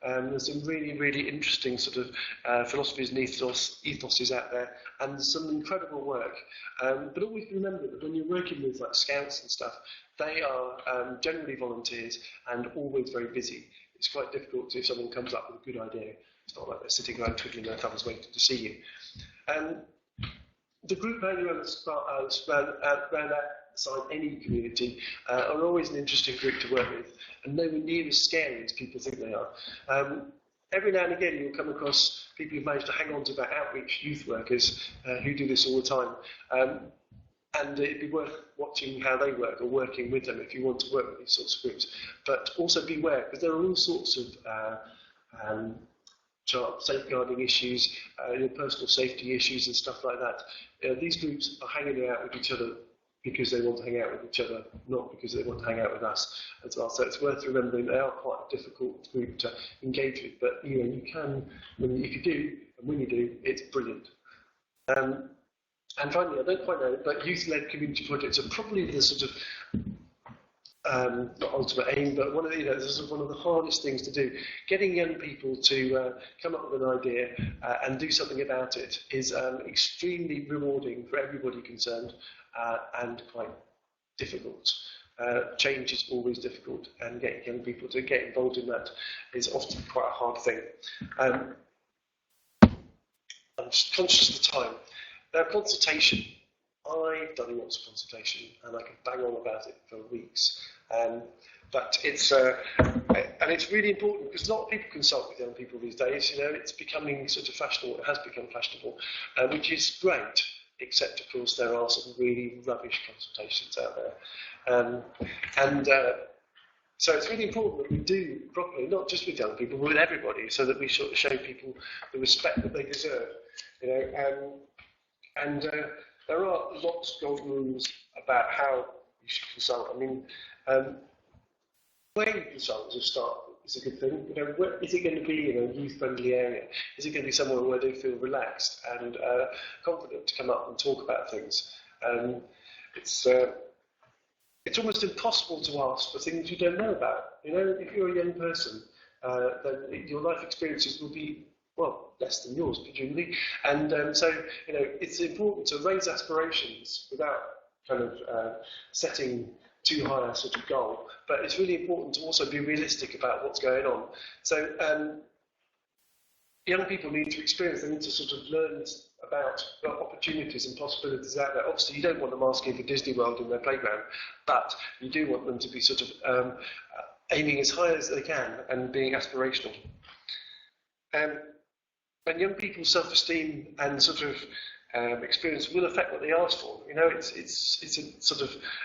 There's some really, really interesting sort of philosophies and ethoses out there, and there's some incredible work. But always remember that when you're working with like Scouts and stuff, they are generally volunteers and always very busy. It's quite difficult if someone comes up with a good idea. It's not like they're sitting around twiddling their thumbs waiting to see you. The group value around that outside any community are always an interesting group to work with, and nowhere near as scary as people think they are. Every now and again you'll come across people who've managed to hang on to their outreach youth workers who do this all the time. And it'd be worth watching how they work or working with them if you want to work with these sorts of groups. But also beware, because there are all sorts of child safeguarding issues, personal safety issues and stuff like that. These groups are hanging out with each other because they want to hang out with each other, not because they want to hang out with us as well. So it's worth remembering they are quite a difficult group to engage with, but you can, if you do, and when you do, it's brilliant. And finally, I don't quite know, but youth-led community projects are probably the sort of not ultimate aim, but one of the hardest things to do. Getting young people to come up with an idea and do something about it is extremely rewarding for everybody concerned and quite difficult. Change is always difficult, and getting young people to get involved in that is often quite a hard thing. I'm just conscious of the time. Now, consultation. I've done lots of consultation, and I can bang on about it for weeks. But it's really important because a lot of people consult with young people these days. It's becoming sort of fashionable. It has become fashionable, which is great. Except, of course, there are some really rubbish consultations out there, so it's really important that we do properly, not just with young people, but with everybody, so that we sort of show people the respect that they deserve. There are lots of golden rules about how you should consult. I mean, where you consult as a start is a good thing. Is it going to be in a youth-friendly area? Is it going to be somewhere where they feel relaxed and confident to come up and talk about things? It's almost impossible to ask for things you don't know about. If you're a young person, then your life experiences will be less than yours, presumably. And so, it's important to raise aspirations without kind of setting too high a sort of goal. But it's really important to also be realistic about what's going on. So, young people need to experience, they need to sort of learn about the opportunities and possibilities out there. Obviously, you don't want them asking for Disney World in their playground, but you do want them to be sort of aiming as high as they can and being aspirational. And young people's self-esteem and sort of experience will affect what they ask for.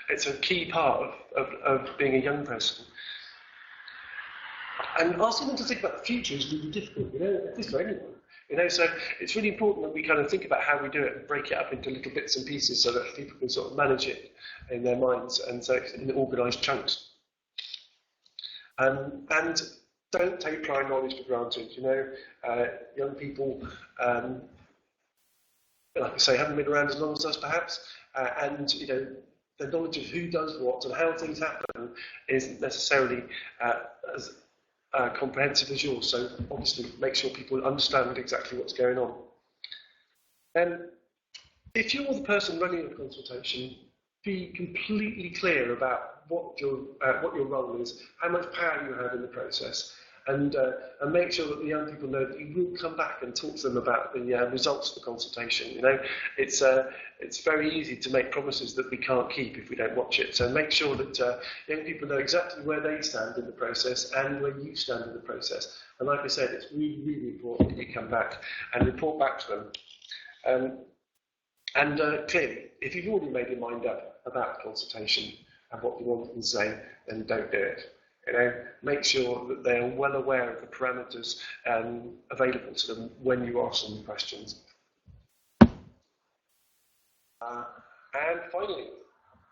It's a key part of being a young person. And asking them to think about the future is really difficult. This for anyone. So it's really important that we kind of think about how we do it and break it up into little bits and pieces so that people can sort of manage it in their minds, and so it's in organised chunks. And don't take prior knowledge for granted. Young people, like I say, haven't been around as long as us, perhaps, and the knowledge of who does what and how things happen isn't necessarily as comprehensive as yours. So obviously, make sure people understand exactly what's going on. And if you're the person running a consultation, be completely clear about what your role is, how much power you have in the process. And make sure that the young people know that you will come back and talk to them about the results of the consultation. It's very easy to make promises that we can't keep if we don't watch it. So make sure that young people know exactly where they stand in the process and where you stand in the process. And like I said, it's really, really important that you come back and report back to them. And clearly, if you've already made your mind up about the consultation and what you want them to say, then don't do it. Make sure that they are well aware of the parameters available to them when you ask them questions. And finally,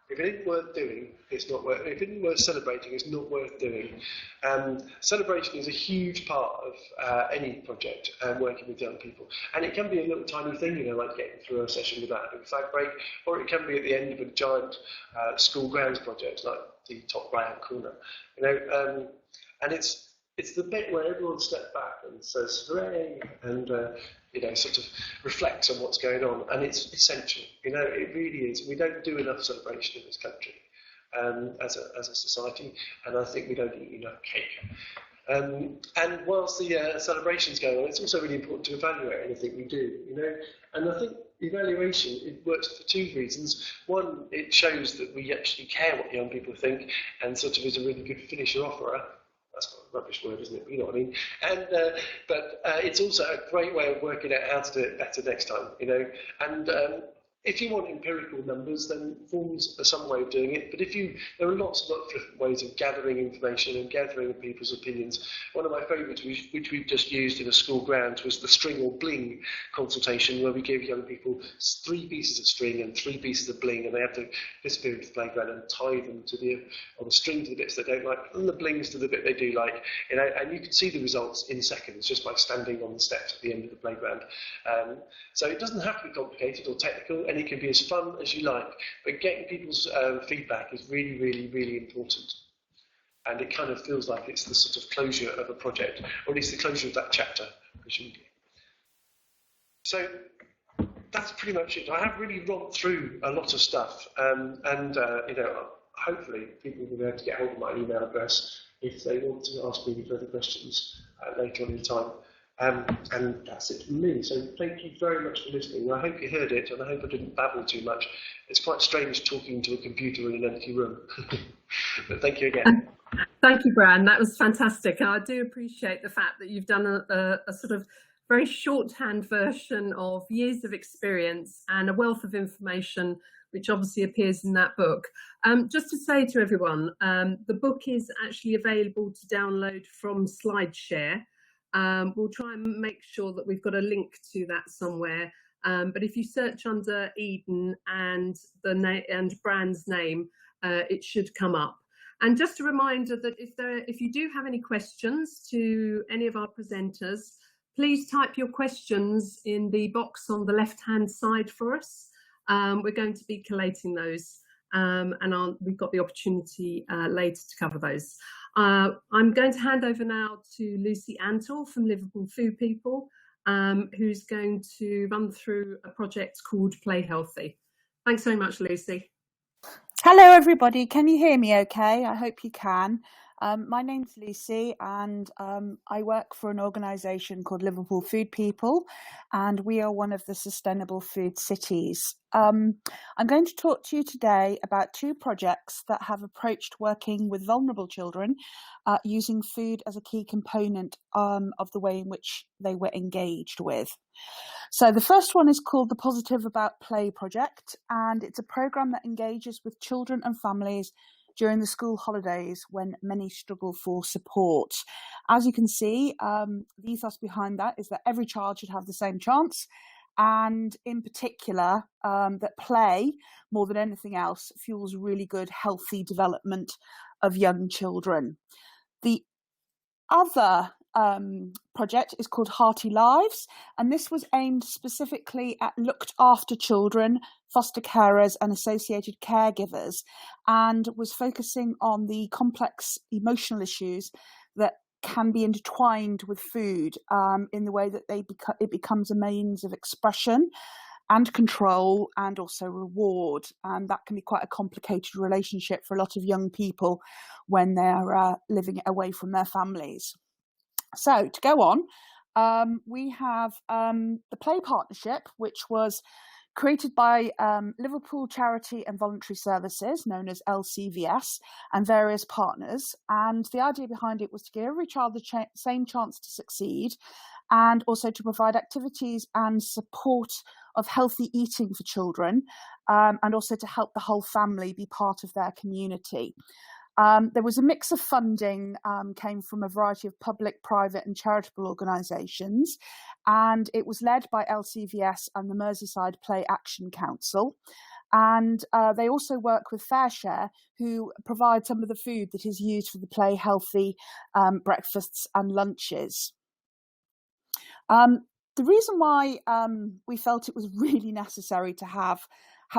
if it isn't worth doing, it's not worth. If it isn't worth celebrating, it's not worth doing. Celebration is a huge part of any project working with young people, and it can be a little tiny thing, like getting through a session without having a flag break, or it can be at the end of a giant school grounds project, like the top right-hand corner. And it's the bit where everyone steps back and says hooray, and sort of reflects on what's going on, and it's essential. It really is. We don't do enough celebration in this country as a society, and I think we don't eat enough cake. And whilst the celebrations go on, it's also really important to evaluate anything we do. And I think evaluation, it works for two reasons. One, it shows that we actually care what young people think, and sort of is a really good finisher-offerer. That's not a rubbish word, isn't it? You know what I mean? And but it's also a great way of working out how to do it better next time. You know, and if you want empirical numbers, then forms are some way of doing it. But there are lots of different ways of gathering information and gathering people's opinions. One of my favourites, which we've just used in a school grounds, was the string or bling consultation, where we give young people 3 pieces of string and 3 pieces of bling, and they have to disappear into the playground and tie them to the string to the bits they don't like, and the blings to the bit they do like. You know, and you can see the results in seconds just by standing on the steps at the end of the playground. So it doesn't have to be complicated or technical, and it can be as fun as you like, but getting people's feedback is really, really, really important. And it kind of feels like it's the sort of closure of a project, or at least the closure of that chapter, presumably. So that's pretty much it. I have really romped through a lot of stuff, and you know, hopefully people will be able to get hold of my email address if they want to ask me any further questions later on in time. And that's it from me. So thank you very much for listening. I hope you heard it, and I hope I didn't babble too much. It's quite strange talking to a computer in an empty room. But thank you again. Thank you, Bran. That was fantastic. And I do appreciate the fact that you've done a sort of very shorthand version of years of experience and a wealth of information, which obviously appears in that book. Just to say to everyone, the book is actually available to download from SlideShare. We'll try and make sure that we've got a link to that somewhere. But if you search under Eden and Bran's name, it should come up. And just a reminder that if you do have any questions to any of our presenters, please type your questions in the box on the left-hand side for us. We're going to be collating those, and we've got the opportunity later to cover those. I'm going to hand over now to Lucy Antle from Liverpool Food People, who's going to run through a project called Play Healthy. Thanks very much, Lucy. Hello, everybody. Can you hear me okay? I hope you can. My name's Lucy, and I work for an organisation called Liverpool Food People, and we are one of the sustainable food cities. I'm going to talk to you today about 2 projects that have approached working with vulnerable children using food as a key component of the way in which they were engaged with. So the first one is called the Positive About Play project, and it's a programme that engages with children and families during the school holidays when many struggle for support. As you can see, the ethos behind that is that every child should have the same chance, and in particular, that play, more than anything else, fuels really good, healthy development of young children. The other project is called Hearty Lives, and this was aimed specifically at looked after children, foster carers and associated caregivers, and was focusing on the complex emotional issues that can be intertwined with food in the way that it becomes a means of expression and control and also reward, and that can be quite a complicated relationship for a lot of young people when they're living away from their families. So to go on, we have the Play Partnership, which was created by Liverpool Charity and Voluntary Services, known as LCVS, and various partners. And the idea behind it was to give every child the same chance to succeed, and also to provide activities and support of healthy eating for children, and also to help the whole family be part of their community. There was a mix of funding, came from a variety of public, private and charitable organisations, and it was led by LCVS and the Merseyside Play Action Council. And they also work with FareShare, who provide some of the food that is used for the Play Healthy breakfasts and lunches. The reason why we felt it was really necessary to have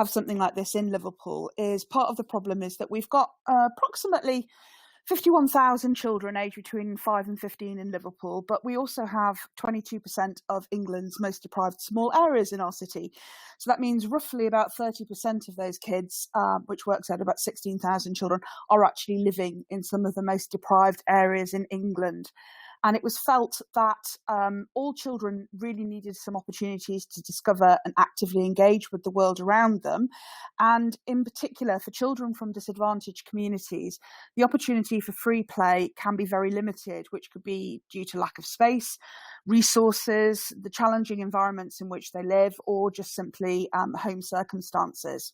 something like this in Liverpool is part of the problem is that we've got approximately 51,000 children aged between 5 and 15 in Liverpool, but we also have 22% of England's most deprived small areas in our city. So that means roughly about 30% of those kids, which works out about 16,000 children, are actually living in some of the most deprived areas in England. And it was felt that all children really needed some opportunities to discover and actively engage with the world around them. And in particular, for children from disadvantaged communities, the opportunity for free play can be very limited, which could be due to lack of space, resources, the challenging environments in which they live, or just simply home circumstances.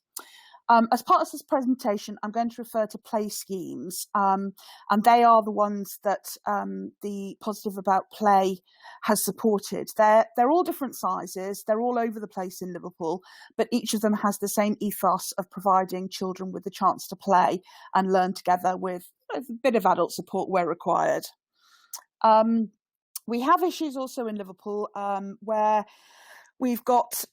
As part of this presentation, I'm going to refer to play schemes, and they are the ones that the Positive About Play has supported. They're all different sizes, they're all over the place in Liverpool, but each of them has the same ethos of providing children with the chance to play and learn together with a bit of adult support where required. We have issues also in Liverpool where we've got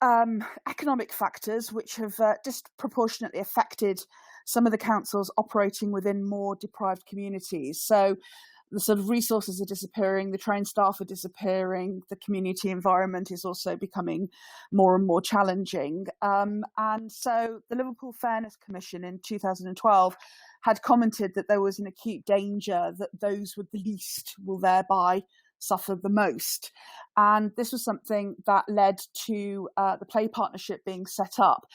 economic factors which have disproportionately affected some of the councils operating within more deprived communities. So the sort of resources are disappearing, the trained staff are disappearing, the community environment is also becoming more and more challenging. And so the Liverpool Fairness Commission in 2012 had commented that there was an acute danger that those with the least will thereby suffer the most. And this was something that led to the Play Partnership being set up.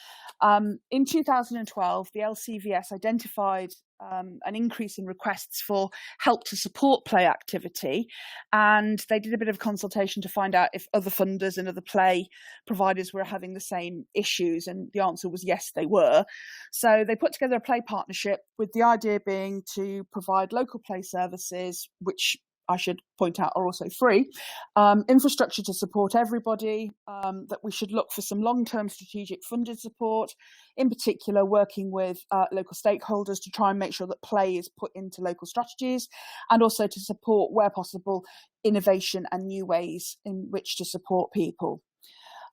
In 2012, the LCVS identified an increase in requests for help to support play activity, and they did a bit of consultation to find out if other funders and other play providers were having the same issues, and the answer was yes, they were. So they put together a play partnership with the idea being to provide local play services, which I should point out are also free, infrastructure to support everybody, that we should look for some long-term strategic funded support, in particular working with local stakeholders to try and make sure that play is put into local strategies, and also to support, where possible, innovation and new ways in which to support people.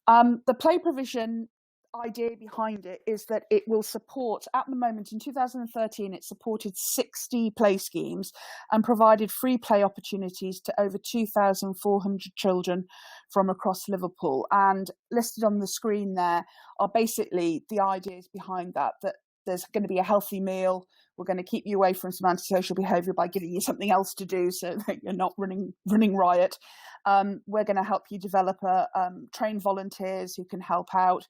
The play provision idea behind it is that it will support, at the moment in 2013, it supported 60 play schemes and provided free play opportunities to over 2,400 children from across Liverpool. And listed on the screen there are basically the ideas behind that there's going to be a healthy meal. We're going to keep you away from some antisocial behaviour by giving you something else to do so that you're not running riot. We're going to help you develop trained volunteers who can help out,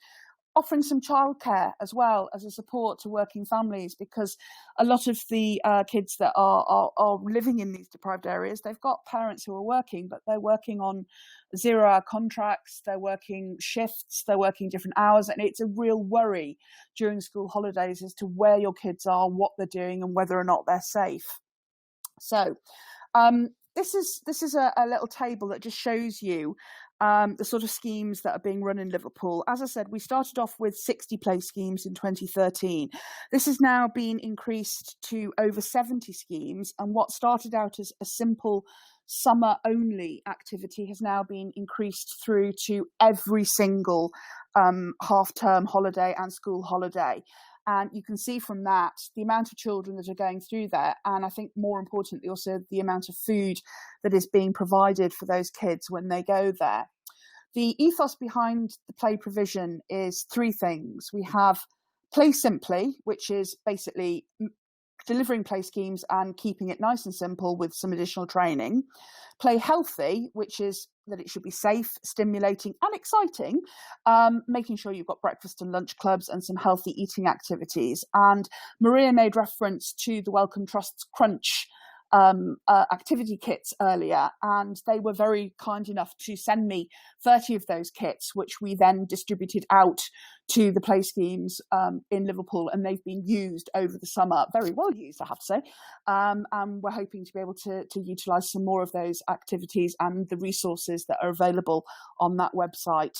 offering some childcare as well as a support to working families, because a lot of the kids that are living in these deprived areas, they've got parents who are working, but they're working on 0-hour contracts, they're working shifts, they're working different hours, and it's a real worry during school holidays as to where your kids are, what they're doing, and whether or not they're safe. So this is a little table that just shows you the sort of schemes that are being run in Liverpool. As I said, we started off with 60 play schemes in 2013. This has now been increased to over 70 schemes, and what started out as a simple summer-only activity has now been increased through to every single half-term holiday and school holiday. And you can see from that the amount of children that are going through there, and I think more importantly also the amount of food that is being provided for those kids when they go there. The ethos behind the play provision is three things. We have Play Simply, which is basically delivering play schemes and keeping it nice and simple with some additional training. Play Healthy, which is that it should be safe, stimulating and exciting, making sure you've got breakfast and lunch clubs and some healthy eating activities. And Maria made reference to the Wellcome Trust's Crunch activity kits earlier, and they were very kind enough to send me 30 of those kits, which we then distributed out to the play schemes in Liverpool, and they've been used over the summer, very well used, I have to say, and we're hoping to be able to utilise some more of those activities and the resources that are available on that website.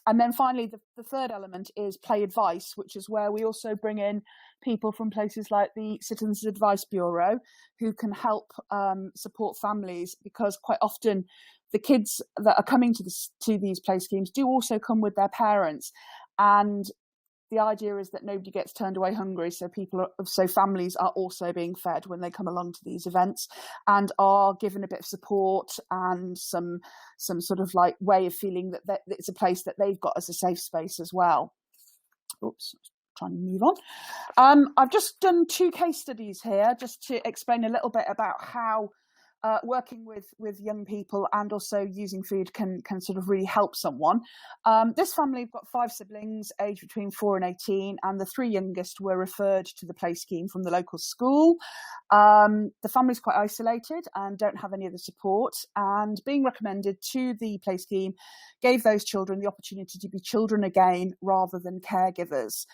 And then finally, the third element is Play Advice, which is where we also bring in people from places like the Citizens Advice Bureau who can help support families, because quite often the kids that are coming to these play schemes do also come with their parents. And the idea is that nobody gets turned away hungry, so families are also being fed when they come along to these events and are given a bit of support and some sort of like way of feeling that it's a place that they've got as a safe space as well. Oops, trying to move on. I've just done two case studies here just to explain a little bit about how working with young people and also using food can sort of really help someone. This family have got 5 siblings aged between 4 and 18, and the 3 youngest were referred to the play scheme from the local school. The family's quite isolated and don't have any other support, and being recommended to the play scheme gave those children the opportunity to be children again rather than caregivers.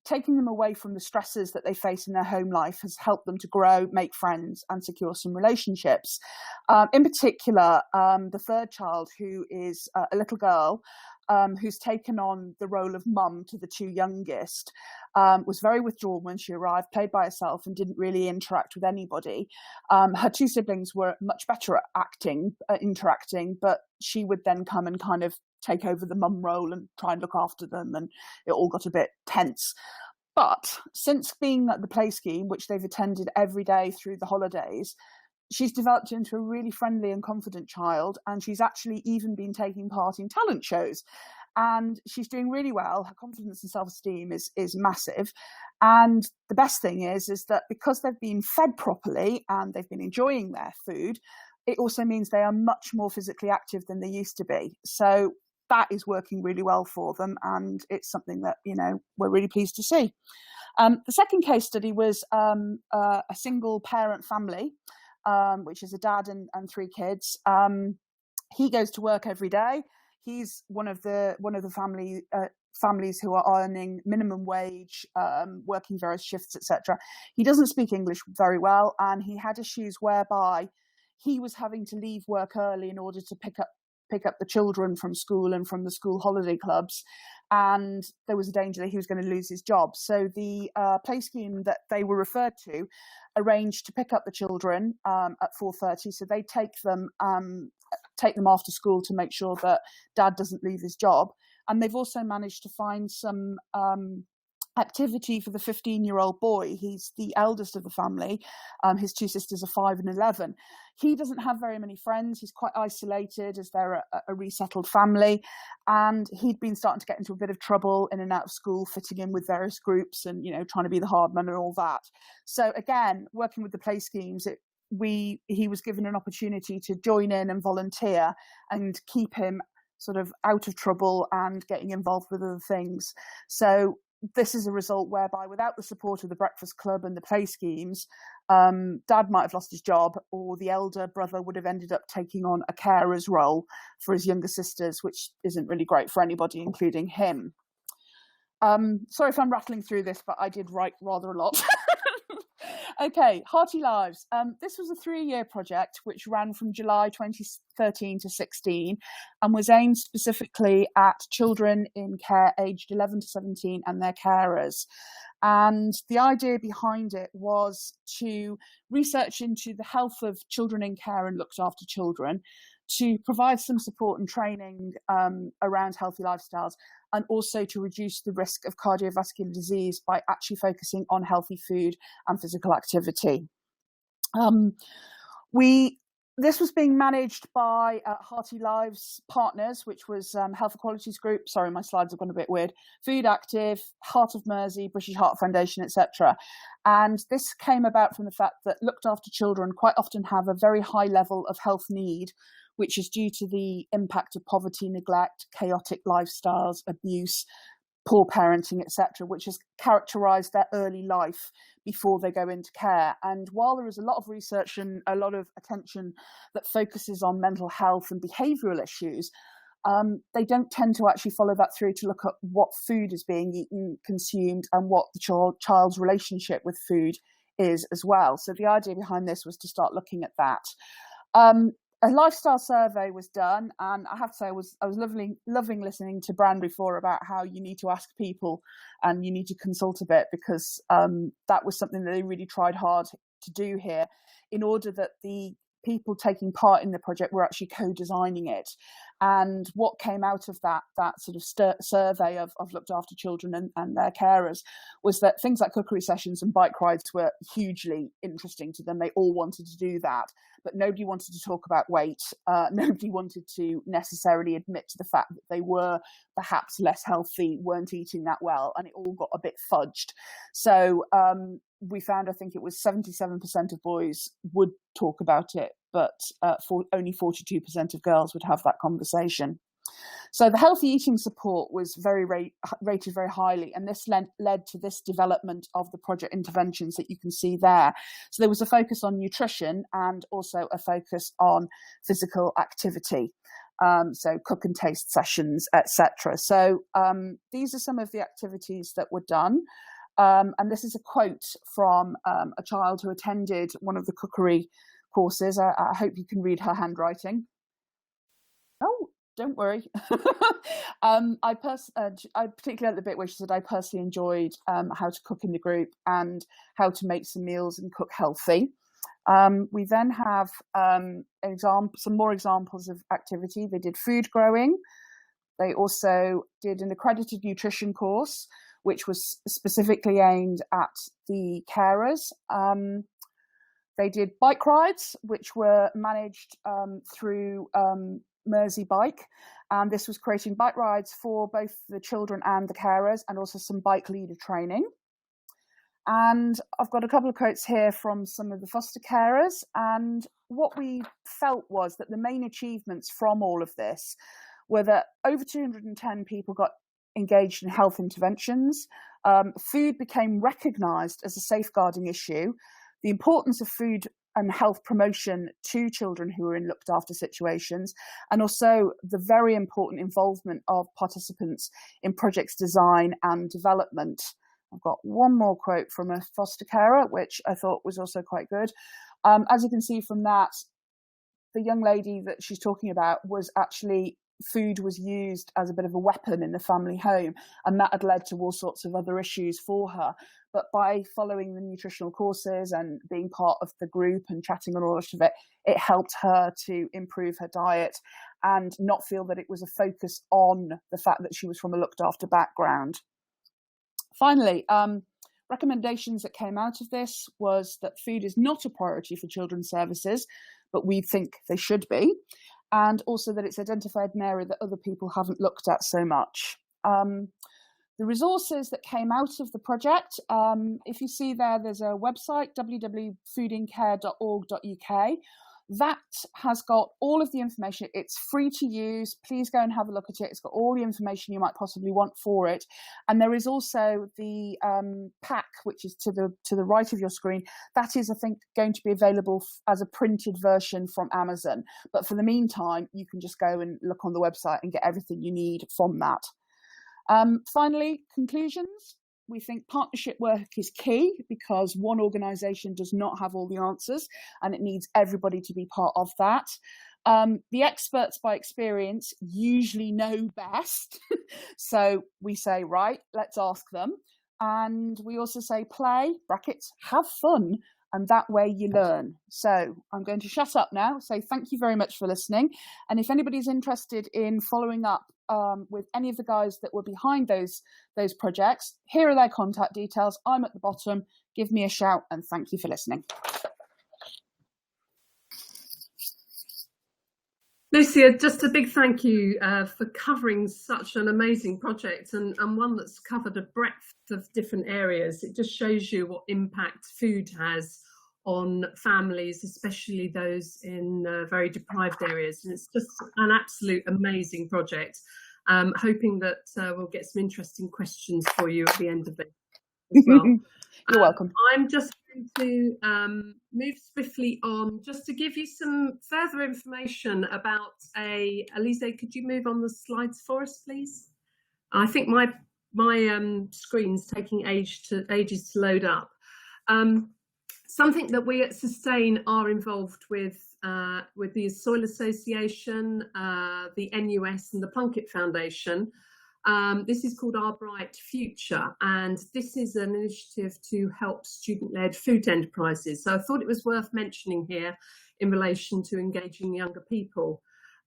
Taking them away from the stresses that they face in their home life has helped them to grow, make friends, and secure some relationships. In particular, the 3rd child, who is a little girl, who's taken on the role of mum to the 2 youngest, was very withdrawn when she arrived, played by herself, and didn't really interact with anybody. Her 2 siblings were much better at interacting, but she would then come and kind of take over the mum role and try and look after them, and it all got a bit tense. But since being at the play scheme, which they've attended every day through the holidays, she's developed into a really friendly and confident child, and she's actually even been taking part in talent shows. And she's doing really well. Her confidence and self-esteem is massive. And the best thing is that because they've been fed properly and they've been enjoying their food, it also means they are much more physically active than they used to be. So that is working really well for them, and it's something that, you know, we're really pleased to see. The second case study was a single parent family, which is a dad and 3 kids. He goes to work every day. He's one of the families who are earning minimum wage, working various shifts, etc. He doesn't speak English very well, and he had issues whereby he was having to leave work early in order to pick up the children from school and from the school holiday clubs, and there was a danger that he was going to lose his job. So the play scheme that they were referred to arranged to pick up the children at 4:30, so they take them after school to make sure that dad doesn't leave his job. And they've also managed to find some activity for the 15-year-old boy. He's the eldest of the family. His 2 sisters are 5 and 11. He doesn't have very many friends. He's quite isolated as they're a resettled family. And he'd been starting to get into a bit of trouble in and out of school, fitting in with various groups and, you know, trying to be the hard man and all that. So again, working with the play schemes, he was given an opportunity to join in and volunteer and keep him sort of out of trouble and getting involved with other things. So this is a result whereby without the support of the Breakfast Club and the play schemes, dad might have lost his job, or the elder brother would have ended up taking on a carer's role for his younger sisters, which isn't really great for anybody, including him. Sorry if I'm rattling through this, but I did write rather a lot. Okay, Hearty Lives. This was a 3-year project which ran from July 2013 to 16 and was aimed specifically at children in care aged 11 to 17 and their carers. And the idea behind it was to research into the health of children in care and looked after children, to provide some support and training around healthy lifestyles, and also to reduce the risk of cardiovascular disease by actually focusing on healthy food and physical activity. This was being managed by Hearty Lives partners, which was Health Equalities Group, sorry, my slides have gone a bit weird, Food Active, Heart of Mersey, British Heart Foundation, etc. And this came about from the fact that looked after children quite often have a very high level of health need, which is due to the impact of poverty, neglect, chaotic lifestyles, abuse, poor parenting, etc., which has characterised their early life before they go into care. And while there is a lot of research and a lot of attention that focuses on mental health and behavioural issues, they don't tend to actually follow that through to look at what food is being eaten, consumed, and what the child's relationship with food is as well. So the idea behind this was to start looking at that. A lifestyle survey was done, and I have to say I was loving listening to Bran before about how you need to ask people and you need to consult a bit, because that was something that they really tried hard to do here, in order that the people taking part in the project were actually co-designing it. And what came out of that sort of survey of looked after children and their carers was that things like cookery sessions and bike rides were hugely interesting to them. They all wanted to do that, but nobody wanted to talk about weight. Nobody wanted to necessarily admit to the fact that they were perhaps less healthy, weren't eating that well, and it all got a bit fudged. So we found, I think it was 77% of boys would talk about it, but only 42% of girls would have that conversation. So the healthy eating support was rated very highly, and this led to this development of the project interventions that you can see there. So there was a focus on nutrition and also a focus on physical activity. So cook and taste sessions, etc. So these are some of the activities that were done. And this is a quote from a child who attended one of the cookery courses. I hope you can read her handwriting. Oh, don't worry. I particularly like the bit where she said, I personally enjoyed how to cook in the group and how to make some meals and cook healthy. We then have some more examples of activity. They did food growing. They also did an accredited nutrition course, which was specifically aimed at the carers. They did bike rides, which were managed through Mersey Bike. And this was creating bike rides for both the children and the carers, and also some bike leader training. And I've got a couple of quotes here from some of the foster carers. And what we felt was that the main achievements from all of this were that over 210 people got engaged in health interventions. Food became recognised as a safeguarding issue. The importance of food and health promotion to children who are in looked after situations, and also the very important involvement of participants in projects design and development. I've got one more quote from a foster carer, which I thought was also quite good. As you can see from that, the young lady that she's talking about was actually, food was used as a bit of a weapon in the family home, and that had led to all sorts of other issues for her. But by following the nutritional courses and being part of the group and chatting on all of it, it helped her to improve her diet and not feel that it was a focus on the fact that she was from a looked after background. Finally, recommendations that came out of this was that food is not a priority for children's services, but we think they should be. And also that it's identified an area that other people haven't looked at so much. The resources that came out of the project, if you see there's a website, www.foodincare.org.uk. That has got all of the information. It's free to use. Please go and have a look at it. It's got all the information you might possibly want for it. And there is also the pack, which is to the right of your screen. That is, I think, going to be available as a printed version from Amazon. But for the meantime, you can just go and look on the website and get everything you need from that. Finally, conclusions. We think partnership work is key because one organisation does not have all the answers, and it needs everybody to be part of that. The experts by experience usually know best. So we say, right, let's ask them. And we also say play, brackets, have fun, and that way you learn. So I'm going to shut up now. So thank you very much for listening. And if anybody's interested in following up with any of the guys that were behind those projects, here are their contact details. I'm at the bottom. Give me a shout, and thank you for listening. Lucia, just a big thank you for covering such an amazing project and one that's covered a breadth of different areas. It just shows you what impact food has on families, especially those in very deprived areas. And it's just an absolute amazing project. Hoping that we'll get some interesting questions for you at the end of it as well. You're welcome. I'm just going to move swiftly on just to give you some further information about Elise, could you move on the slides for us, please? I think my screen's taking ages to load up. Something that we at Sustain are involved with the Soil Association, the NUS and the Plunkett Foundation. This is called Our Bright Future, and this is an initiative to help student-led food enterprises. So I thought it was worth mentioning here in relation to engaging younger people.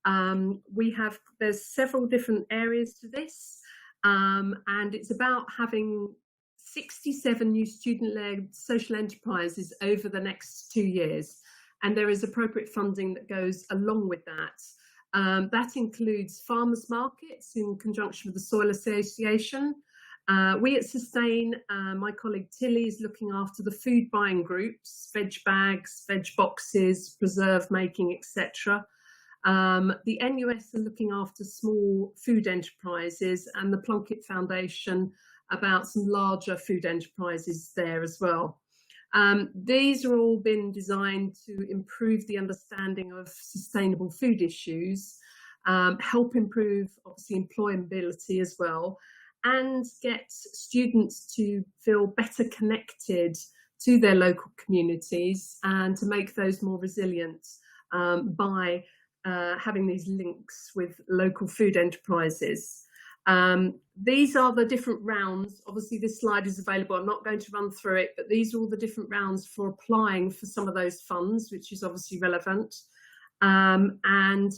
There's several different areas to this, and it's about having 67 new student-led social enterprises over the next 2 years, and there is appropriate funding that goes along with that. That includes farmers markets in conjunction with the Soil Association. We at Sustain, my colleague Tilly is looking after the food buying groups, veg bags, veg boxes, preserve making, etc. The NUS are looking after small food enterprises, and the Plunkett Foundation about some larger food enterprises there as well. These are all been designed to improve the understanding of sustainable food issues, help improve obviously employability as well, and get students to feel better connected to their local communities and to make those more resilient by having these links with local food enterprises. These are the different rounds. Obviously this slide is available. I'm not going to run through it, but these are all the different rounds for applying for some of those funds, which is obviously relevant. And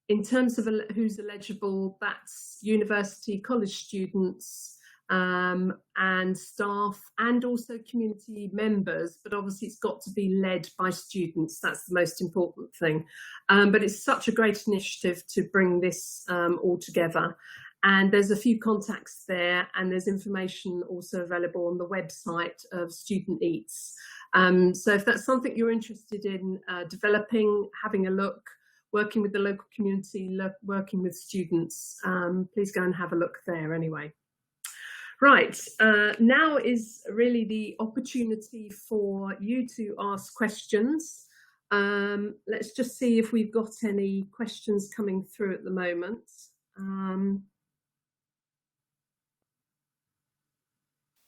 in terms of who's eligible, that's university, college students, and staff, and also community members, but obviously it's got to be led by students. That's the most important thing. But it's such a great initiative to bring this all together. And there's a few contacts there, and there's information also available on the website of Student Eats. So if that's something you're interested in developing, having a look, working with the local community, working with students, please go and have a look there anyway. Right, now is really the opportunity for you to ask questions. Let's just see if we've got any questions coming through at the moment.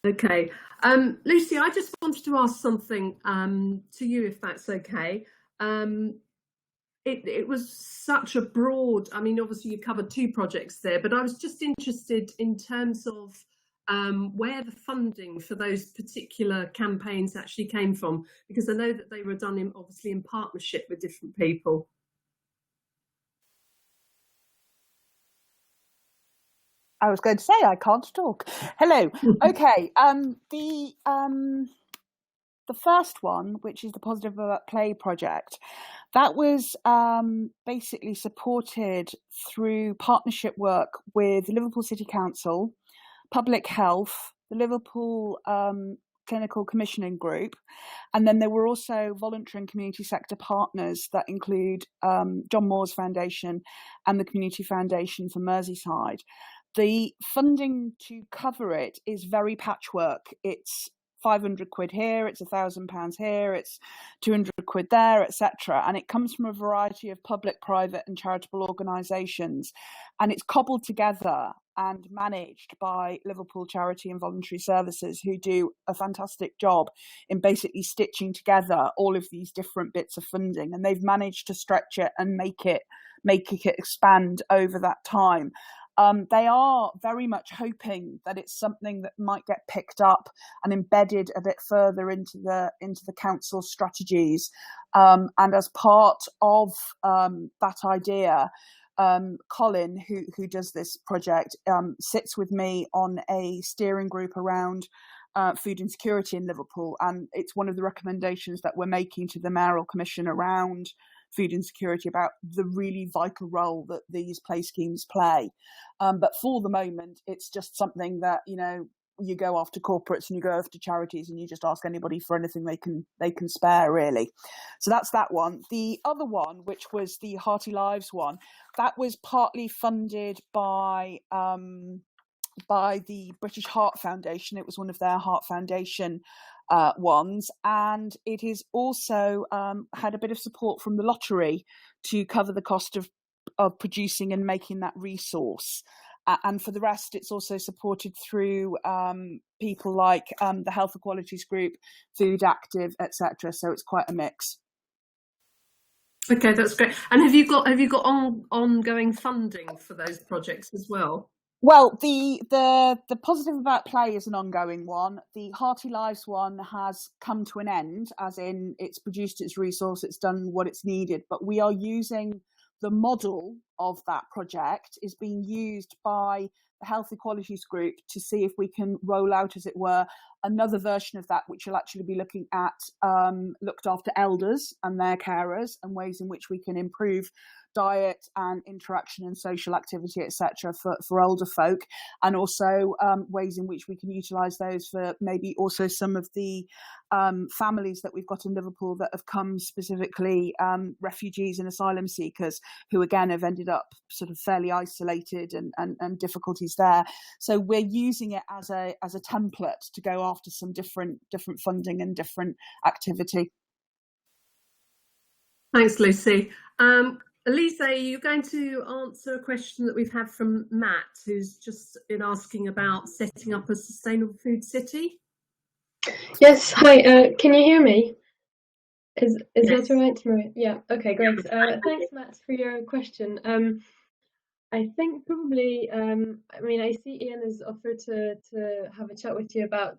Okay, Lucy, I just wanted to ask something to you, if that's okay. It was such a broad, I mean, obviously you covered 2 projects there, but I was just interested in terms of where the funding for those particular campaigns actually came from, because I know that they were done obviously in partnership with different people. I was going to say I can't talk. Hello. Okay. The first one, which is the Positive About Play project, that was basically supported through partnership work with Liverpool City Council, Public Health, the Liverpool Clinical Commissioning Group, and then there were also voluntary and community sector partners that include John Moores Foundation and the Community Foundation for Merseyside. The funding to cover it is very patchwork. It's 500 quid here, it's £1,000 here, it's 200 quid there, etc. And it comes from a variety of public, private and charitable organisations. And it's cobbled together and managed by Liverpool Charity and Voluntary Services, who do a fantastic job in basically stitching together all of these different bits of funding. And they've managed to stretch it and make it expand over that time. They are very much hoping that it's something that might get picked up and embedded a bit further into the council strategies. And as part of that idea, Colin, who does this project, sits with me on a steering group around food insecurity in Liverpool, and it's one of the recommendations that we're making to the Mayoral Commission around food insecurity, about the really vital role that these play schemes play. But for the moment, it's just something that, you know, you go after corporates and you go after charities and you just ask anybody for anything they can spare, really. So that's that one. The other one, which was the Hearty Lives one, that was partly funded by the British Heart Foundation. It was one of their Heart Foundation ones, and it is also had a bit of support from the lottery to cover the cost of producing and making that resource. And for the rest, it's also supported through people like the Health Equalities Group, Food Active, etc. So it's quite a mix. Okay, that's great. And have you got ongoing funding for those projects as well? Well, the Positive About Play is an ongoing one. The Hearty Lives one has come to an end, as in it's produced its resource, it's done what it's needed. But we are using the model of that project is being used by the Health Equalities Group to see if we can roll out, as it were, another version of that, which will actually be looking at looked after elders and their carers and ways in which we can improve diet and interaction and social activity, etc., for older folk, and also ways in which we can utilise those for maybe also some of the families that we've got in Liverpool that have come specifically, refugees and asylum seekers who again have ended up sort of fairly isolated and difficulties there. So we're using it as a template to go after some different funding and different activity. Thanks, Lucy. Elise, are you going to answer a question that we've had from Matt, who's just been asking about setting up a sustainable food city? Yes, hi, can you hear me? Is Yes. that all right, Maria? Yeah, okay, great. Thanks, Matt, for your question. I think probably, I mean, I see Ian has offered to have a chat with you about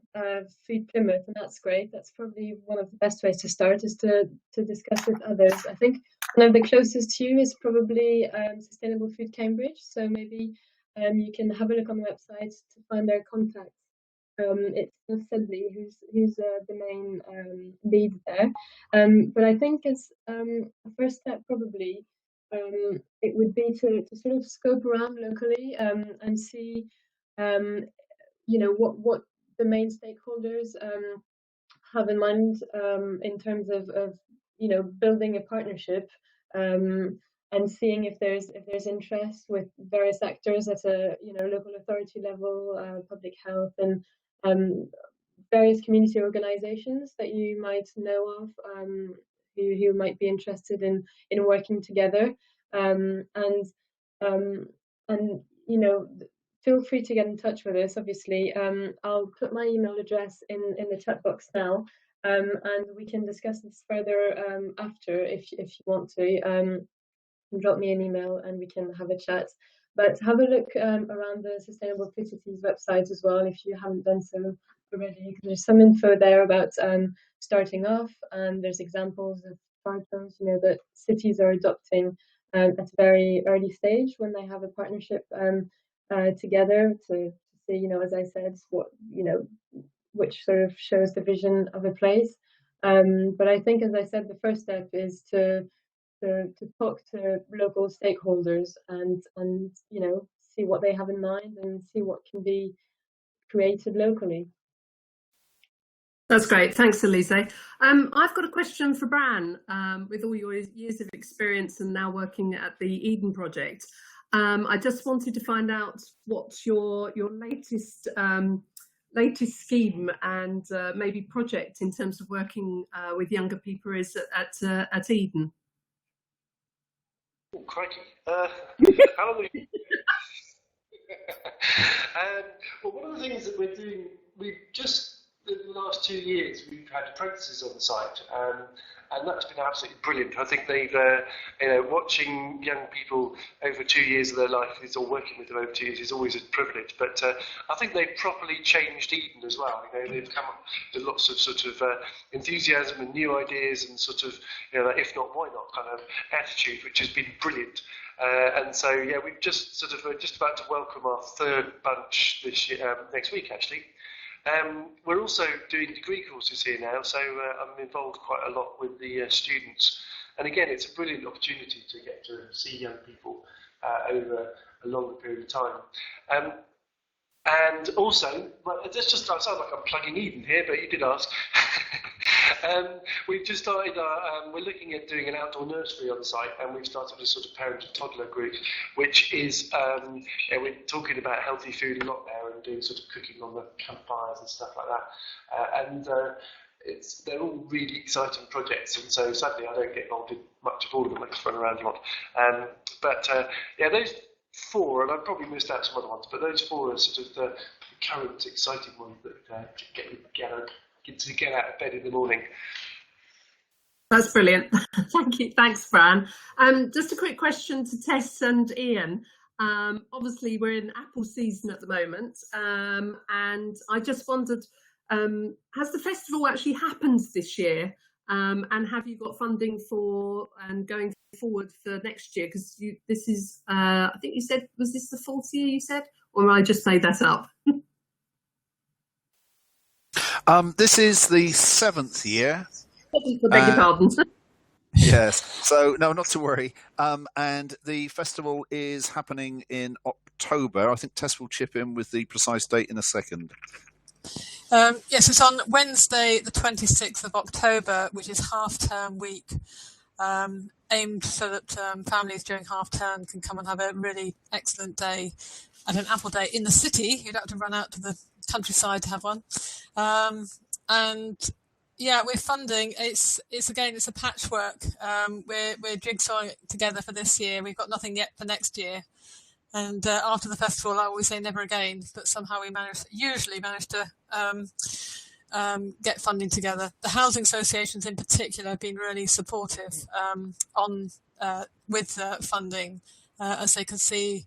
Food Plymouth, and that's great. That's probably one of the best ways to start, is to discuss with others. I think one of the closest to you is probably Sustainable Food Cambridge, so maybe you can have a look on the website to find their contacts. It's Sedley who's the main lead there. But I think as a first step, probably it would be to sort of scope around locally and see, you know, what the main stakeholders have in mind in terms of you know, building a partnership and seeing if there's interest with various actors at a, you know, local authority level, public health, and various community organisations that you might know of who might be interested in working together, and you know, feel free to get in touch with us. Obviously, I'll put my email address in the chat box now, and we can discuss this further after if you want to. Drop me an email and we can have a chat. But have a look around the Sustainable Food Cities website as well if you haven't done so already. There's some info there about starting off, and there's examples of programs, you know, that cities are adopting at a very early stage when they have a partnership together to see, you know, as I said, what, you know, which sort of shows the vision of a place. But I think, as I said, the first step is to talk to local stakeholders and you know, see what they have in mind and see what can be created locally. That's great. Thanks, Elise. I've got a question for Bran. With all your years of experience and now working at the Eden Project, I just wanted to find out what your latest scheme and maybe project in terms of working with younger people is at Eden. Oh, crikey. How long have you... well, one of the things that we're doing, we've just, in the last 2 years, we've had apprentices on the site, and that's been absolutely brilliant. I think they've, you know, watching young people over 2 years of their life, or working with them over 2 years, is always a privilege. But I think they've properly changed Eden as well. You know, they've come up with lots of sort of enthusiasm and new ideas and sort of, you know, if not, why not kind of attitude, which has been brilliant. And so, yeah, we're just about to welcome our third bunch this year, next week, actually. We're also doing degree courses here now, so I'm involved quite a lot with the students. And again, it's a brilliant opportunity to get to see young people over a longer period of time. And also, well, I sound like I'm plugging Eden here, but you did ask. We've just started, we're looking at doing an outdoor nursery on the site, and we've started a sort of parent and toddler group, which is, we're talking about healthy food a lot there and doing sort of cooking on the campfires and stuff like that. They're all really exciting projects, and so sadly I don't get involved in much of all of them. I just run around a lot. Yeah, those four, and I've probably missed out some other ones, but those four are sort of the current exciting ones that get out of bed in the morning. That's brilliant. Thank you. Thanks, Bran. Just a quick question to Tess and Ian. Obviously, we're in apple season at the moment, and I just wondered, has the festival actually happened this year? And have you got funding for going forward for next year? Because this is, I think you said, was this the 4th year you said? Or I just made that up? This is the 7th year. I beg your pardon. Yes. So no, not to worry. And the festival is happening in October. I think Tess will chip in with the precise date in a second. Yes, it's on Wednesday, the 26th of October, which is half-term week, aimed so that families during half-term can come and have a really excellent day at an apple day in the city. You'd have to run out to the countryside to have one. And yeah, we're funding. It's a patchwork. We're jigsawing it together for this year. We've got nothing yet for next year. And after the festival, I always say never again, but somehow we usually manage to get funding together. The housing associations in particular have been really supportive with funding, as they can see,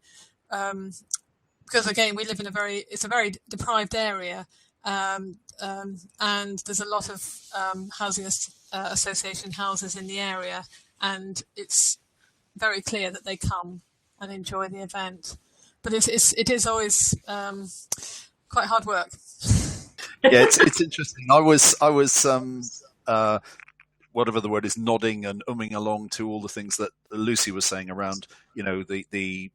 because again, we live in it's a very deprived area, and there's a lot of housing association houses in the area, and it's very clear that they come and enjoy the event, but it is always quite hard work. Yeah, it's interesting. I was whatever the word is, nodding and umming along to all the things that Lucy was saying around, the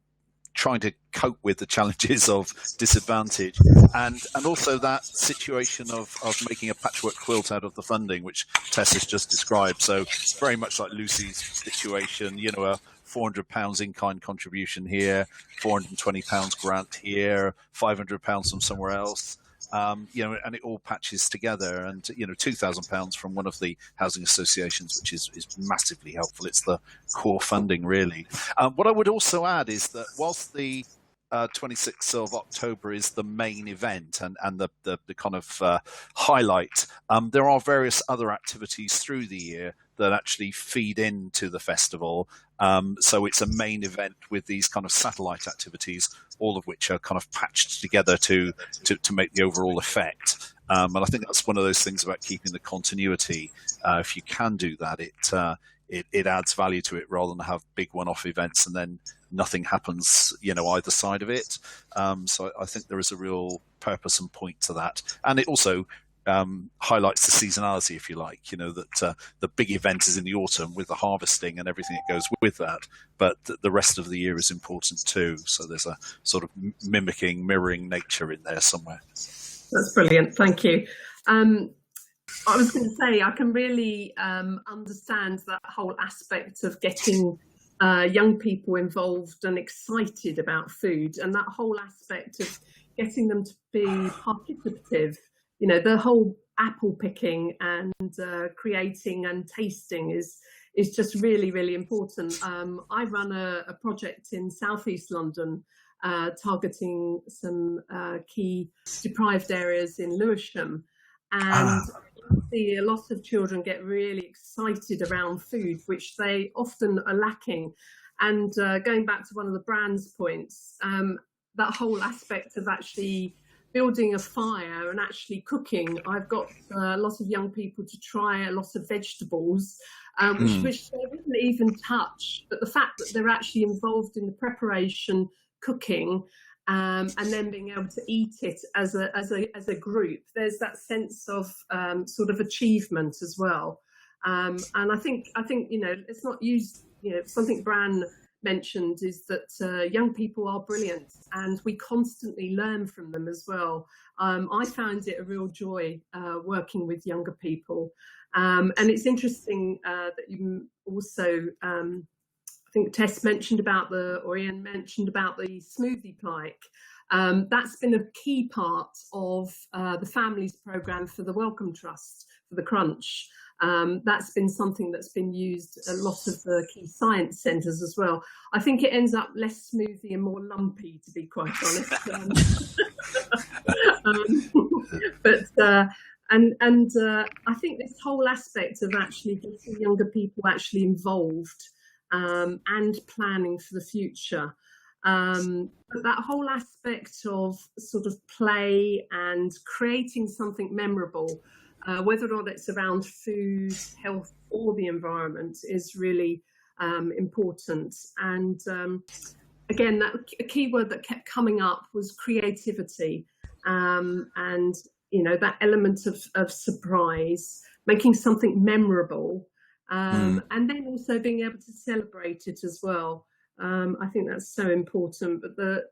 trying to cope with the challenges of disadvantage, and also that situation of making a patchwork quilt out of the funding, which Tess has just described. So very much like Lucy's situation, a £400 in-kind contribution here, £420 grant here, £500 from somewhere else. And it all patches together, and £2,000 from one of the housing associations, which is massively helpful. It's the core funding, really. What I would also add is that whilst the 26th of October is the main event and the kind of highlight, there are various other activities through the year that actually feed into the festival. So it's a main event with these kind of satellite activities, all of which are kind of patched together to make the overall effect. And I think that's one of those things about keeping the continuity. If you can do that, it adds value to it rather than have big one-off events and then nothing happens, either side of it. So I think there is a real purpose and point to that. And it also highlights the seasonality, if you like, that the big event is in the autumn with the harvesting and everything that goes with that, but the rest of the year is important too. So there's a sort of mirroring nature in there somewhere. That's brilliant. Thank you. I was going to say, I can really understand that whole aspect of getting young people involved and excited about food, and that whole aspect of getting them to be participative. The whole apple picking and creating and tasting is just really, really important. I run a project in Southeast London targeting some key deprived areas in Lewisham, and I see a lot of children get really excited around food, which they often are lacking. And going back to one of the brand's points, that whole aspect of actually building a fire and actually cooking. I've got a lot of young people to try a lot of vegetables, which they wouldn't even touch. But the fact that they're actually involved in the preparation, cooking, and then being able to eat it as a group, there's that sense of sort of achievement as well. And I think it's not used. Something Bran mentioned is that young people are brilliant and we constantly learn from them as well. I found it a real joy working with younger people, and it's interesting that you also I think Tess mentioned about Ian mentioned about the smoothie plike. That's been a key part of the Families programme for the Wellcome Trust, for the Crunch. That's been something that's been used a lot of the key science centres as well. I think it ends up less smoothie and more lumpy, to be quite honest. I think this whole aspect of actually getting younger people actually involved and planning for the future. But that whole aspect of sort of play and creating something memorable, whether or not it's around food, health, or the environment, is really important. And again, a key word that kept coming up was creativity, and that element of surprise, making something memorable, and then also being able to celebrate it as well. I think that's so important. But the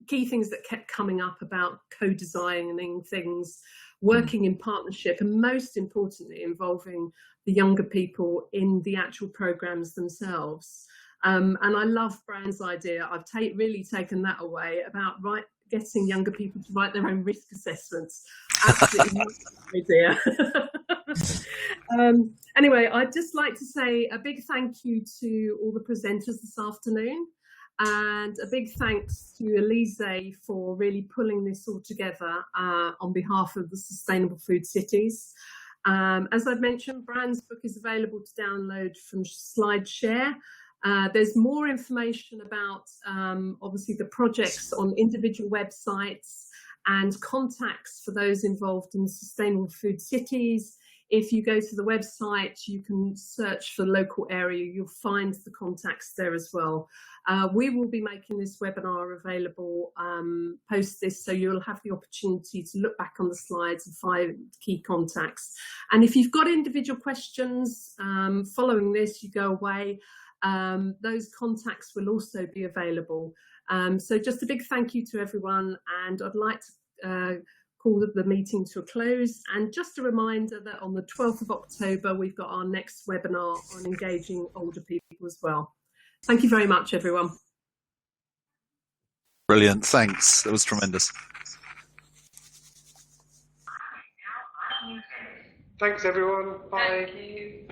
key things that kept coming up about co-designing things, working in partnership, and most importantly, involving the younger people in the actual programs themselves. And I love Bran's idea. I've really taken that away about getting younger people to write their own risk assessments. Absolutely idea. Anyway, I'd just like to say a big thank you to all the presenters this afternoon, and a big thanks to Elise for really pulling this all together on behalf of the Sustainable Food Cities. As I've mentioned, Bran's book is available to download from SlideShare. There's more information about obviously the projects on individual websites and contacts for those involved in Sustainable Food Cities. If you go to the website, you can search for the local area, you'll find the contacts there as well. We will be making this webinar available post this, so you'll have the opportunity to look back on the slides and find key contacts. And if you've got individual questions following this, you go away, those contacts will also be available. So just a big thank you to everyone, and I'd like to call the meeting to a close. And just a reminder that on the 12th of October, we've got our next webinar on engaging older people as well. Thank you very much, everyone. Brilliant, thanks. That was tremendous. Thanks, everyone. Bye. Thank you.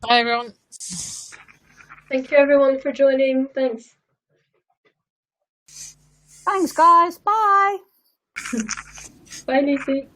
Bye, everyone. Thank you, everyone, for joining. Thanks. Thanks, guys. Bye. Bye, Lucy.